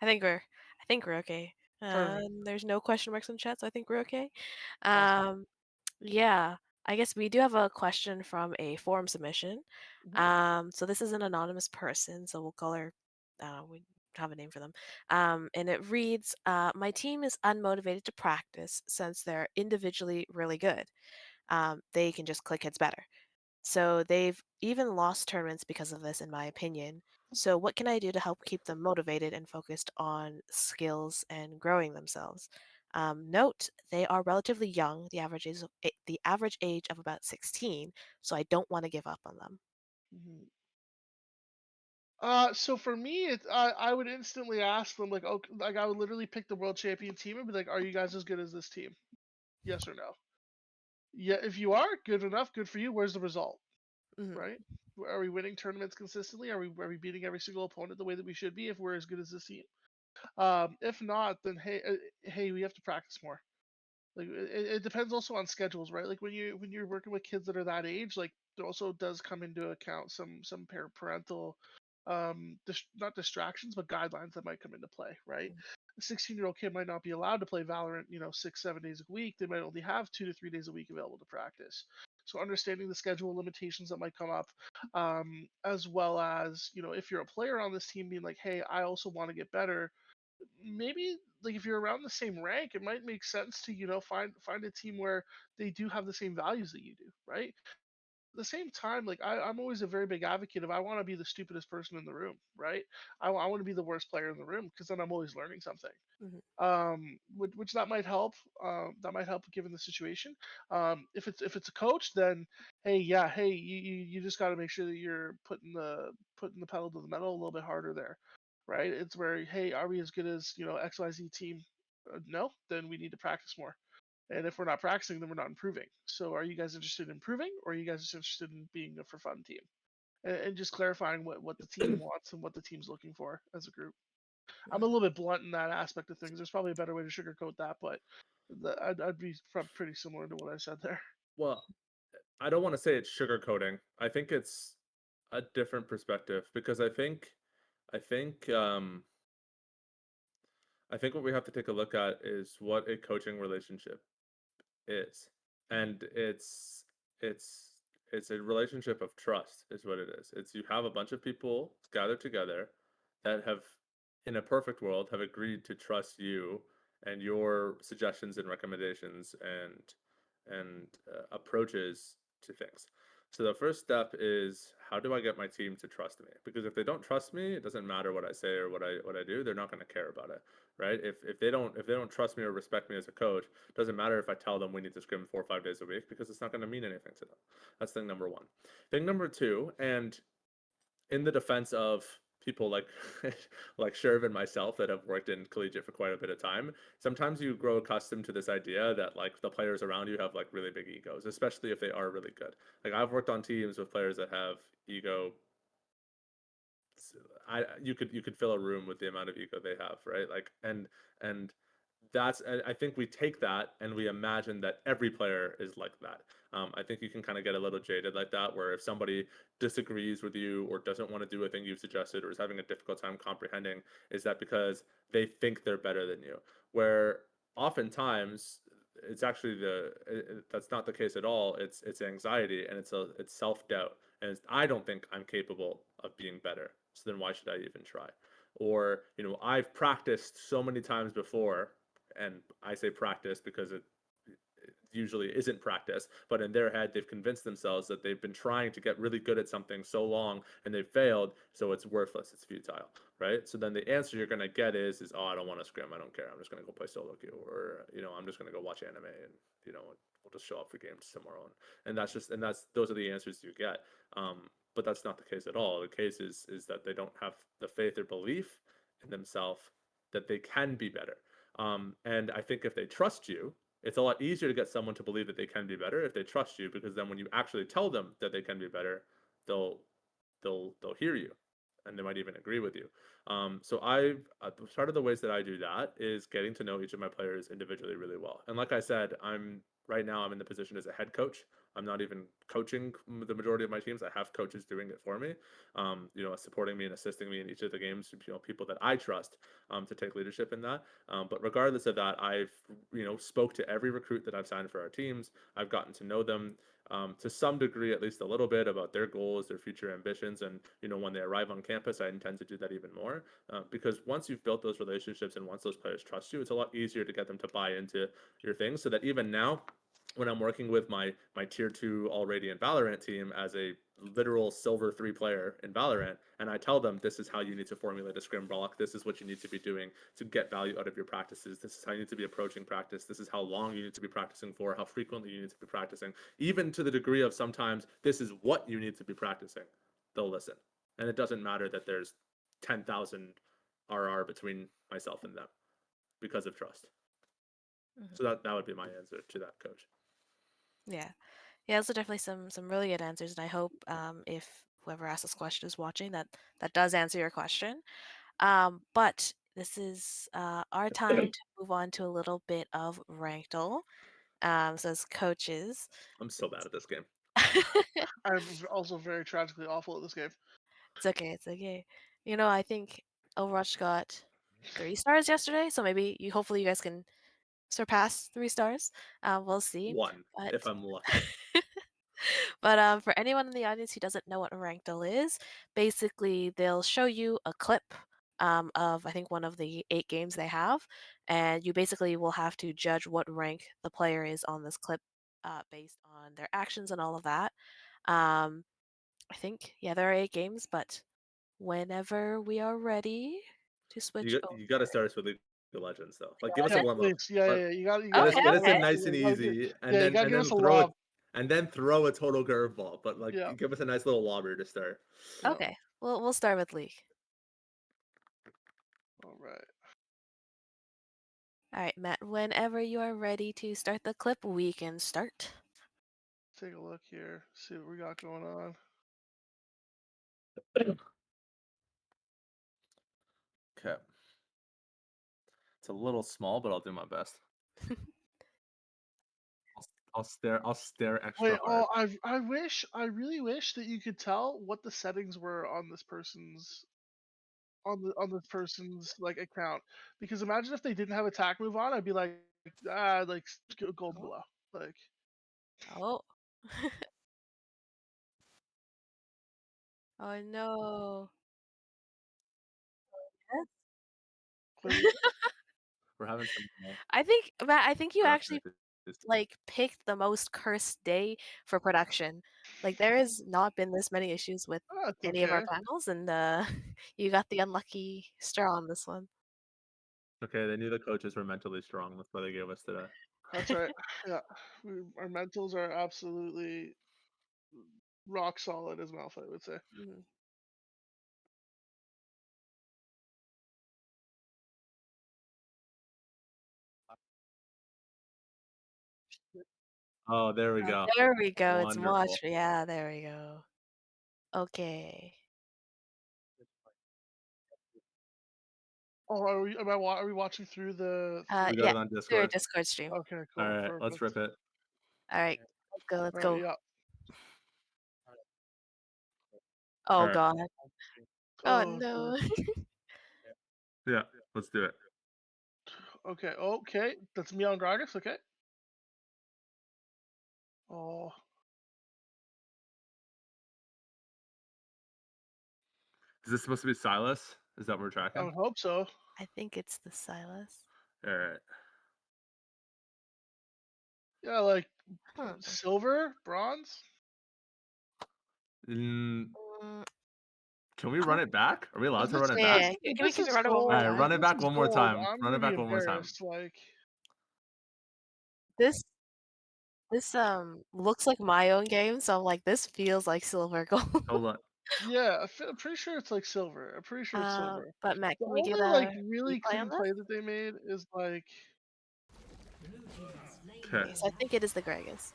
think we're I think we're okay. Perfect. There's no question marks in chat, so I think we're okay. Awesome. Um, yeah, I guess we do have a question from a forum submission. Mhm. So this is an anonymous person, so we'll call her. We have a name for them. And it reads, "My team is unmotivated to practice since they're individually really good. They can just click heads better. So they've even lost tournaments because of this, in my opinion. So what can I do to help keep them motivated and focused on skills and growing themselves? Note they are relatively young. The average age of about 16. So I don't want to give up on them." Mhm. So for me, I would instantly ask them like, okay, like I would literally pick the world champion team and be like, "Are you guys as good as this team? Yes or no? Yeah, if you are good enough, good for you. Where's the result? Hmm. Right? Are we winning tournaments consistently? Are we beating every single opponent the way that we should be if we're as good as this team? If not, then hey, we have to practice more. Like it depends also on schedules, right? Like when you're working with kids that are that age, like there also does come into account some parental not distractions but guidelines that might come into play, right? A 16-year-old kid might not be allowed to play Valorant, 6 7 days a week. They might only have 2 to 3 days a week available to practice. So understanding the schedule limitations that might come up, as well as if you're a player on this team being like, hey, I also want to get better, maybe like if you're around the same rank, it might make sense to find a team where they do have the same values that you do, right? At the same time, like I'm always a very big advocate of I want to be the stupidest person in the room, right? I want to be the worst player in the room because then I'm always learning something. Hmm. Which that might help. That might help given the situation. If it's a coach, then hey, yeah, hey, you just got to make sure that you're putting the pedal to the metal a little bit harder there, right? It's where hey, are we as good as XYZ team? No, then we need to practice more. And if we're not practicing, then we're not improving. So are you guys interested in improving, or are you guys just interested in being a for fun team? And just clarifying what the team wants and what the team's looking for as a group. I'm a little bit blunt in that aspect of things. There's probably a better way to sugarcoat that, but I'd be pretty similar to what I said there. Well, I don't want to say it's sugarcoating. I think it's a different perspective because I think I think what we have to take a look at is what a coaching relationship is. And it's it's a relationship of trust is what it is. It's you have a bunch of people gathered together that have in a perfect world have agreed to trust you and your suggestions and recommendations and approaches to things. So the first step is how do I get my team to trust me? Because if they don't trust me, it doesn't matter what I say or what I do. They're not going to care about it, right? If they don't trust me or respect me as a coach, it doesn't matter if I tell them we need to scrim 4 or 5 days a week because it's not going to mean anything to them. That's thing number one. Thing number two, and in the defense of people like like Sherv and myself that have worked in collegiate for quite a bit of time, sometimes you grow accustomed to this idea that like the players around you have like really big egos, especially if they are really good. Like I've worked on teams with players that have ego. You could fill a room with the amount of ego they have, right? Like and that's I think we take that and we imagine that every player is like that. I think you can kind of get a little jaded like that, where if somebody disagrees with you or doesn't want to do a thing you've suggested or is having a difficult time comprehending, is that because they think they're better than you? Where oftentimes it's actually that's not the case at all. It's anxiety and it's self doubt, and I don't think I'm capable of being better. So then why should I even try? Or I've practiced so many times before, and I say practice because it usually isn't practice, but in their head they've convinced themselves that they've been trying to get really good at something so long and they've failed, so it's worthless, it's futile, right? So then the answer you're going to get is oh, I don't want to scrim, I don't care, I'm just going to go play solo queue, or I'm just going to go watch anime and we'll just show up for games tomorrow. And that's those are the answers you get. But that's not the case at all. The case is that they don't have the faith or belief in themselves that they can be better. And I think if they trust you, it's a lot easier to get someone to believe that they can be better if they trust you, because then when you actually tell them that they can be better, they'll they'll hear you, and they might even agree with you. So part of the ways that I do that is getting to know each of my players individually really well. And like I said, I'm in the position as a head coach. I'm not even coaching the majority of my teams. I have coaches doing it for me, supporting me and assisting me in each of the games. People that I trust to take leadership in that. But regardless of that, I've spoke to every recruit that I've signed for our teams. I've gotten to know them to some degree, at least a little bit, about their goals, their future ambitions, and when they arrive on campus, I intend to do that even more, because once you've built those relationships and once those players trust you, it's a lot easier to get them to buy into your things. So that even now, when I'm working with my tier 2 All Radiant Valorant team as a literal silver 3 player in Valorant, and I tell them this is how you need to formulate a scrim block, this is what you need to be doing to get value out of your practices, this is how you need to be approaching practice, this is how long you need to be practicing for, how frequently you need to be practicing, even to the degree of sometimes this is what you need to be practicing, they'll listen. And it doesn't matter that there's 10,000 RR between myself and them because of trust. So that would be my answer to that, coach. Yeah. Yeah, those are definitely some really good answers, and I hope if whoever asked this question is watching, that does answer your question. But this is our time to move on to a little bit of Rankle. So as coaches, I'm so bad at this game. I'm also very tragically awful at this game. it's okay, it's okay. I think Overwatch got 3 stars yesterday, so hopefully you guys can surpass 3 stars. We'll see. One, But if I'm lucky. But for anyone in the audience who doesn't know what a ranked is, basically they'll show you a clip of I think one of the 8 games they have, and you basically will have to judge what rank the player is on this clip based on their actions and all of that. Um, I think there are 8 games, but whenever we are ready to switch You got to start us with League of Legends though. Like, give us a Yeah, warm up. please. Yeah, Like, yeah. get us Okay, get us okay. in nice and easy, and Yeah, you then gotta give us a lob. throw a total curveball. But like, Yeah, give us a nice little lobber to start. yeah. Okay, we'll start with League. All right. All right, Matt. Whenever you are ready to start the clip, we can start. Take a look here. See what we got going on. Okay. It's a little small, but I'll do my best. I'll stare extra Wait, hard. I really wish that you could tell what the settings were on this person's like account. Because imagine if they didn't have attack move on, I'd be like, golden below. Like, Oh. Oh no. Yes. clearly, We're having some I think Matt, I think you production actually issues. picked the most cursed day for production. Like there has not been this many issues with it's any of our okay. panels, and you got the unlucky straw on this one. Okay, they knew the coaches were mentally strong. That's why they gave us today. That's right. Yeah, our mentals are absolutely rock solid as Malphite would say. Mhm. Oh, there we Oh, go. there we go. It's Wonderful. much. Yeah, there we go. Okay. Oh, are we watching through the? We got Yeah, it on through a Discord. Discord stream. Okay, All cool, right, let's perfect. rip it. All right, let's go. Let's All right, go. yeah. All Oh right. God. Oh Oh, no. Yeah, let's do it. okay, okay. That's me on Gragas. Okay. Oh, Is this supposed to be Silas? Is that what we're I tracking? would hope so. I think it's the Silas. All right. Yeah, like Huh. silver, bronze. Mm, Mm, can we run it back? Are we allowed If to this run it if back? yeah. this if Can we this keep it is running one All more gold, right, time? run if it this back is one more gold, time. I'm Run gonna it be back one more time. embarrassed. Like, This this looks like my own game, so I'm like this feels like silver gold. Hold on. Yeah, I'm pretty sure it's like silver. I'm pretty sure it's silver. But Matt, The can we get only like a really replay on clean this? play that they made is like Okay. Okay, so I think it is the Gragas.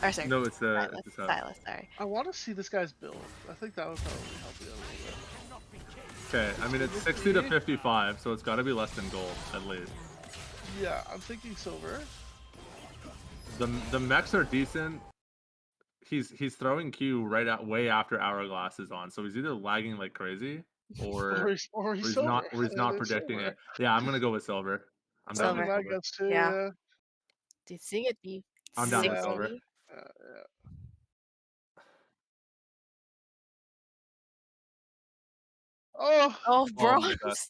Or sorry, No, it's the Silas. Seth. Silas, sorry. I want to see this guy's build. I think that would probably help you out a little bit. Okay, I mean it's Silver 60 to key? 55, so it's got to be less than gold at least. Yeah, I'm thinking silver. The mechs are decent. He's throwing Q right at way after Hourglass is on, so he's either lagging like crazy or Or he's not silver. predicting Silver. it. Yeah, I'm gonna go with silver. I'm down That'd be with Silver. my silver. guess too. Yeah. Yeah. Do you think it'd be I'm down with Yeah. silver. 60? Yeah. Oh, Oh, Oh my god. bronze.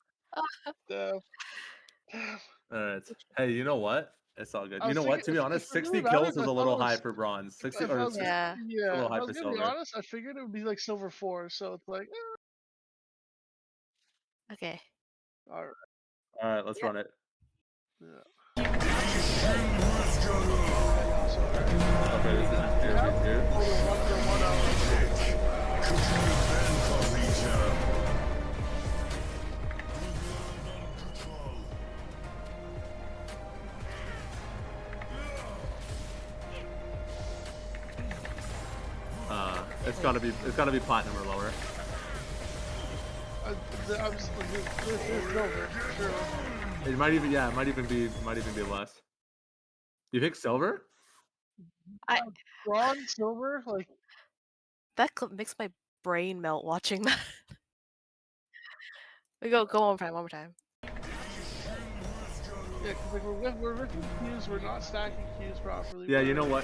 damn. Damn. All right. Hey, you know what? It's all good. I You was know what? thinking To be if honest, it 60 really mattered, kills is I a thought little it high was. for bronze. 60 If I or was, it's Yeah. a yeah, little if I high was for gonna be silver. honest, I figured it would be like silver 4. So it's like, Okay. all right, All right, let's Yep. run it. yeah. Yeah, so, all right. Okay, this is just We have 2v2. the 1 hour. It's gotta be platinum or lower. I'm just there's silver, sure. It might even might even be less. You think silver? I Bronze, silver, like that clip makes my brain melt watching that. We go one more time. yeah, because like we're missing cues, we're not stacking cues properly. Yeah, you know what?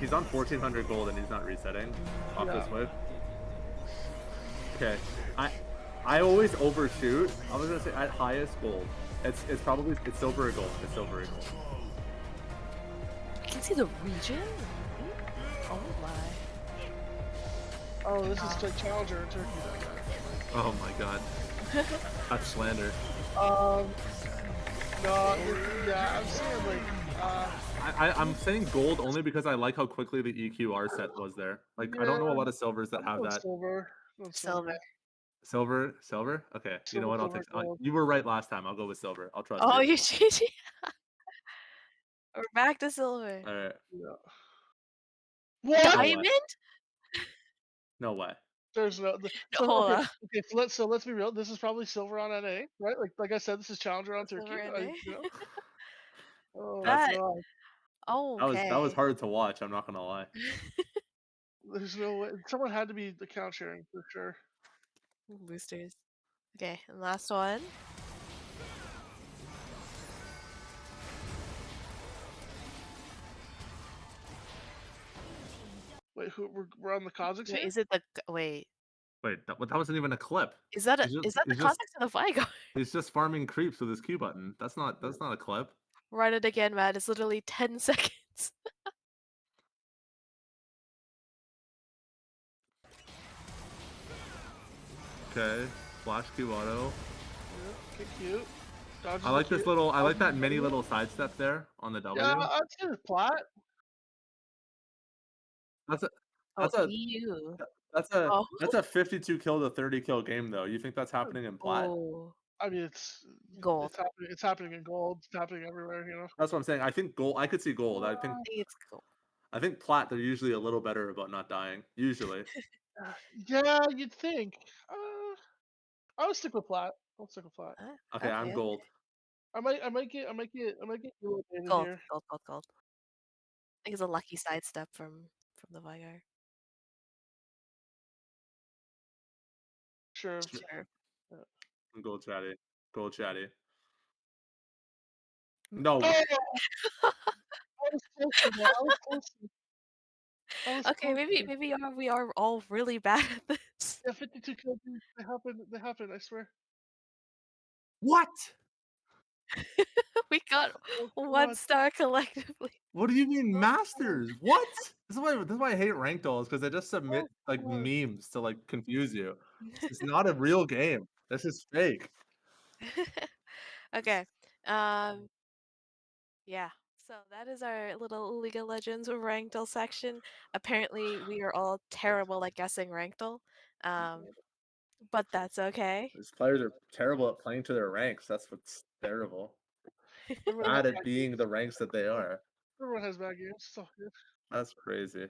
He's on 1400 gold and he's not resetting off Yeah. this wave. Okay, I always overshoot. I was gonna say at highest gold. It's probably silver or gold. It's silver or gold. I can see the region. Oh my. Oh, this is like Challenger in Turkey. That guy. Oh my god, that's slander. No, yeah, I'm saying like, I'm saying gold only because I like how quickly the EQR set was there. Like I don't know a yeah, lot of silvers that I'm have going that. silver. I'm Silver. Silver. Okay, you know what? I'll silver, take. gold. You were right last time. I'll go with silver. I'll trust Oh, you. you changing. We're back to silver. All right. Yeah. No What? way. Diamond? No way. There's no. No, So hold okay, on. okay. So let's be real. This is probably silver on NA, right? Like I said, this is Challenger on Turkey. Silver in there. Oh That's That. god. that was Okay. hard to watch. I'm not gonna lie. There's no way. Someone had to be account sharing for sure. Boosters. Okay, and last one. Wait, we're on the Kazakhs Wait, here? is it the wait? Wait, that wasn't even a clip. Is that the He's just Cossacks or the Vigo? he's just farming creeps with his Q button. That's not a clip. Run it again, Matt. It's literally 10 seconds. Okay, flash Q auto. Yeah, okay, cute. Dodges I the like Q. this little. I like Dodges that the mini W. little sidestep there on the Yeah, W. I'd say it's plat. That's a Oh, that's a EU. Oh. that's a 52 kill to 30 kill game though. You think that's happening in plat? Oh. I mean, Gold. it's happening. It's happening in gold. It's happening everywhere. You know. That's what I'm saying. I think gold. I could see gold. I think it's gold. I think plat. They're usually a little better about not dying. Usually. Yeah, you'd think. I would stick with plat. I'll stick with plat. Okay, I'm Okay. gold. I might get irritated Gold, here. gold, gold, gold. I think it's a lucky sidestep from the Vigo. Sure. Sure. Yeah. I'm gold chatty. Gold chatty. Mm. No. Oh, I was close to that. I was close. I was Okay, close. maybe we are all really bad at this. Yeah, 52 kills. They happen. They happen. I swear. What? We got Oh, 1 God. star collectively. What do you mean Oh, God. masters? What? This is why I hate ranked dolls because they just submit Oh, like God. memes to like confuse you. It's not a real game. This is fake. Okay. Yeah. So that is our little League of Legends Ranked section. Apparently, we are all terrible at guessing Ranked. Um, but that's okay. These players are terrible at playing to their ranks. That's what's terrible. Everyone has Bad at bad being games. the ranks that they are. Everyone has bad games. So yeah. That's crazy.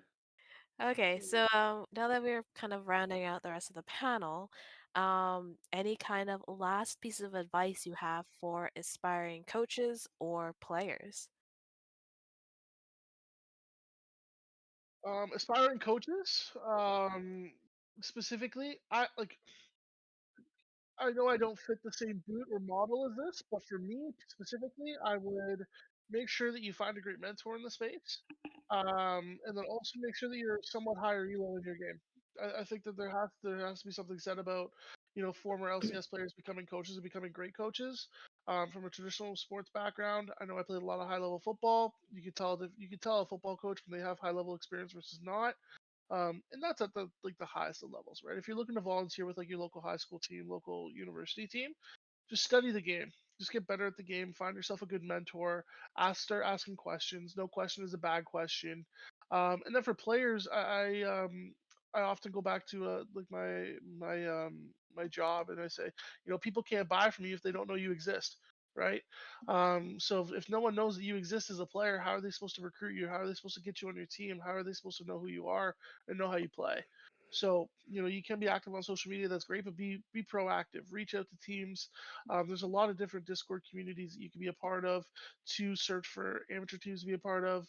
Okay, so now that we're kind of rounding out the rest of the panel, any kind of last piece of advice you have for aspiring coaches or players? Aspiring coaches, specifically, I know I don't fit the same boot or model as this, but for me specifically, I would make sure that you find a great mentor in the space, and then also make sure that you're somewhat higher elo in your game. I think that there has to be something said about former LCS players becoming coaches and becoming great coaches. From a traditional sports background, I know I played a lot of high level football. You can tell a football coach when they have high level experience versus not. And that's at the highest of levels, right? If you're looking to volunteer with like your local high school team, local university team, just study the game. Just get better at the game. Find yourself a good mentor. Start asking questions. No question is a bad question. And then for players, I often go back to like my job, and I say, people can't buy from you if they don't know you exist, right? So if no one knows that you exist as a player, how are they supposed to recruit you? How are they supposed to get you on your team? How are they supposed to know who you are and know how you play? So you can be active on social media. That's great, but be proactive. Reach out to teams. There's a lot of different Discord communities that you can be a part of to search for amateur teams to be a part of.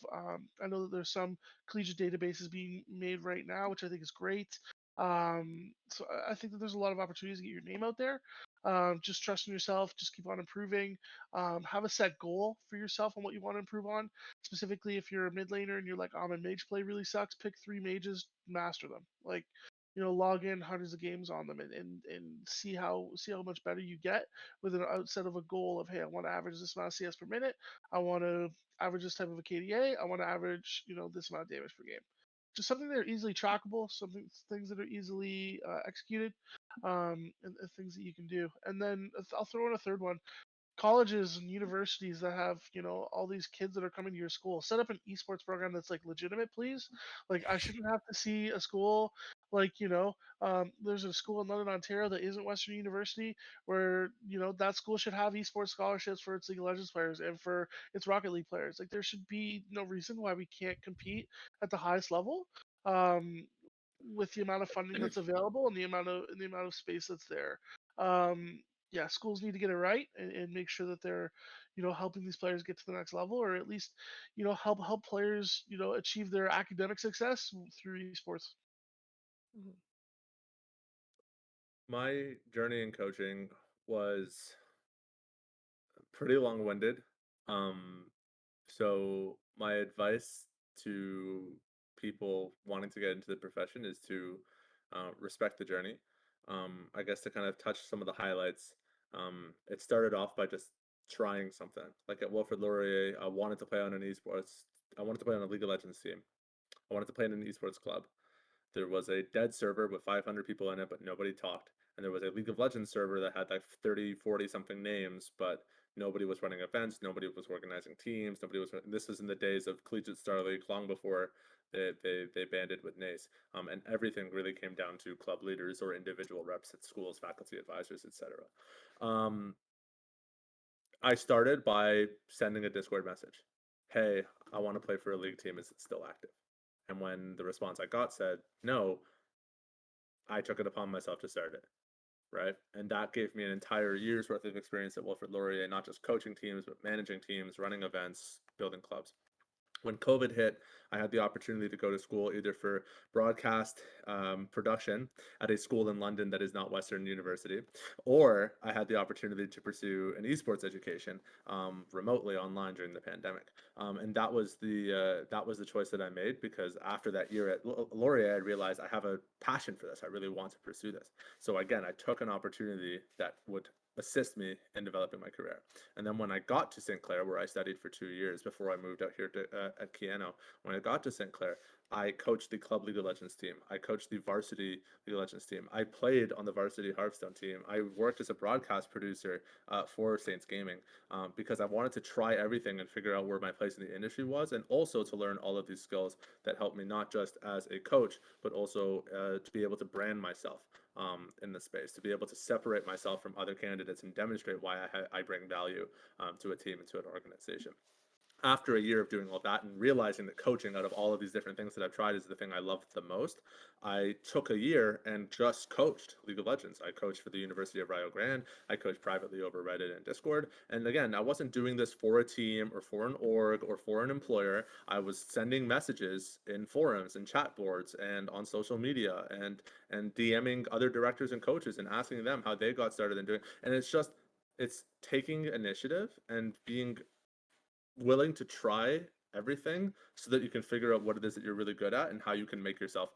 I know that there's some collegiate databases being made right now, which I think is great. So I think that there's a lot of opportunities to get your name out there. Just trust in yourself. Just keep on improving. Have a set goal for yourself on what you want to improve on. Specifically, if you're a mid laner and you're like, oh, my mage play really sucks, pick 3 mages, master them. Like, log in hundreds of games on them and see how much better you get with an outset of a goal of, hey, I want to average this amount of CS per minute. I want to average this type of a KDA. I want to average, this amount of damage per game. Just something that are easily trackable, things that are easily executed, and things that you can do. And then I'll throw in a third one: colleges and universities that have all these kids that are coming to your school, set up an esports program that's like legitimate, please. Like, I shouldn't have to see a school like there's a school in London, Ontario that isn't Western University, where that school should have esports scholarships for its League of Legends players and for its Rocket League players. Like, there should be no reason why we can't compete at the highest level, um, with the amount of funding that's available and the amount of space that's there. Yeah, schools need to get it right and make sure that they're, helping these players get to the next level, or at least, help players, achieve their academic success through esports. Mhm. My journey in coaching was pretty long-winded. Um, so my advice to people wanting to get into the profession is to respect the journey. I guess to kind of touch some of the highlights, it started off by just trying something. Like at Wilfrid Laurier, I wanted to play on an esports. I wanted to play on a League of Legends team. I wanted to play in an esports club. There was a dead server with 500 people in it, but nobody talked. And there was a League of Legends server that had like 30, 40 something names, but nobody was running events. Nobody was organizing teams. Nobody was. This was in the days of Collegiate Star League, long before they banned it with NACE. And everything really came down to club leaders or individual reps at schools, faculty advisors, etc. Um, I started by sending a Discord message. Hey, I want to play for a league team. Is it still active? And when the response I got said no, I took it upon myself to start it, right? And that gave me an entire year's worth of experience at Wilfrid Laurier, not just coaching teams, but managing teams, running events, building clubs. When COVID hit, I had the opportunity to go to school either for broadcast production at a school in London that is not Western University, or I had the opportunity to pursue an esports education remotely online during the pandemic. And that was the choice that I made, because after that year at Laurier, I realized I have a passion for this. I really want to pursue this. So again, I took an opportunity that would assist me in developing my career. And then when I got to St. Clair, where I studied for 2 years before I moved out here to at Keano, when I got to St. Clair, I coached the Club League of Legends team. I coached the varsity League of Legends team. I played on the varsity Hearthstone team. I worked as a broadcast producer for Saints Gaming because I wanted to try everything and figure out where my place in the industry was, and also to learn all of these skills that helped me not just as a coach, but also to be able to brand myself in the space, to be able to separate myself from other candidates and demonstrate why I bring value to a team and to an organization. After a year of doing all that and realizing that coaching out of all of these different things that I've tried is the thing I loved the most, I took a year and just coached League of Legends. I coached for the University of Rio Grande. I coached privately over Reddit and Discord. And again, I wasn't doing this for a team or for an org or for an employer. I was sending messages in forums and chat boards and on social media and DMing other directors and coaches and asking them how they got started and doing. And it's taking initiative and being willing to try everything so that you can figure out what it is that you're really good at and how you can make yourself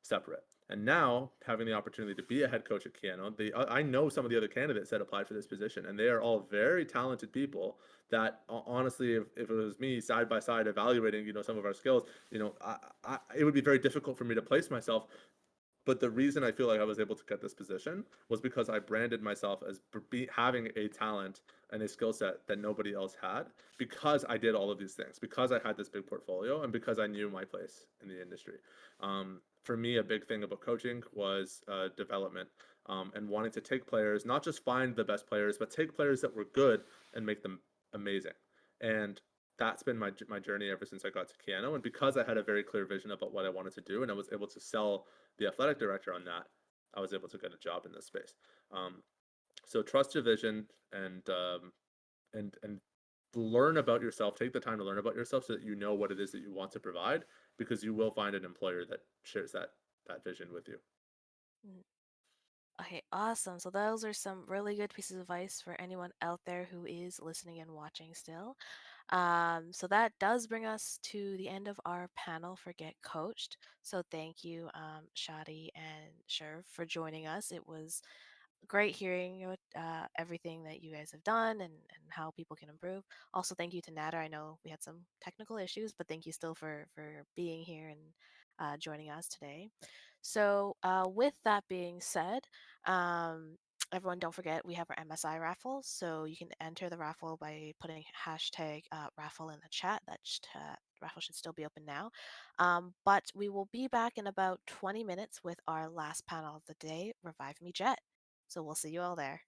separate. And now having the opportunity to be a head coach at Keano, I know some of the other candidates that applied for this position, and they are all very talented people that honestly, if it was me side by side evaluating, some of our skills, it would be very difficult for me to place myself. But the reason I feel like I was able to get this position was because I branded myself as having a talent and a skill set that nobody else had, because I did all of these things, because I had this big portfolio, and because I knew my place in the industry. For me, a big thing about coaching was development, and wanting to take players, not just find the best players, but take players that were good and make them amazing. And that's been my journey ever since I got to Keano. And because I had a very clear vision about what I wanted to do, and I was able to sell the athletic director on that, I was able to get a job in this space. So trust your vision and learn about yourself. Take the time to learn about yourself so that you know what it is that you want to provide, because you will find an employer that shares that vision with you. Mm. Okay, awesome. So those are some really good pieces of advice for anyone out there who is listening and watching still. So that does bring us to the end of our panel for Get Coached. So thank you, Shadi and Sherv, for joining us. It was great hearing everything that you guys have done and how people can improve. Also, thank you to Natter. I know we had some technical issues, but thank you still for being here and joining us today. So, with that being said, um, everyone don't forget we have our MSI raffle. So you can enter the raffle by putting hashtag raffle in the chat. Raffle should still be open now. But we will be back in about 20 minutes with our last panel of the day, Revive Me Jet. So we'll see you all there.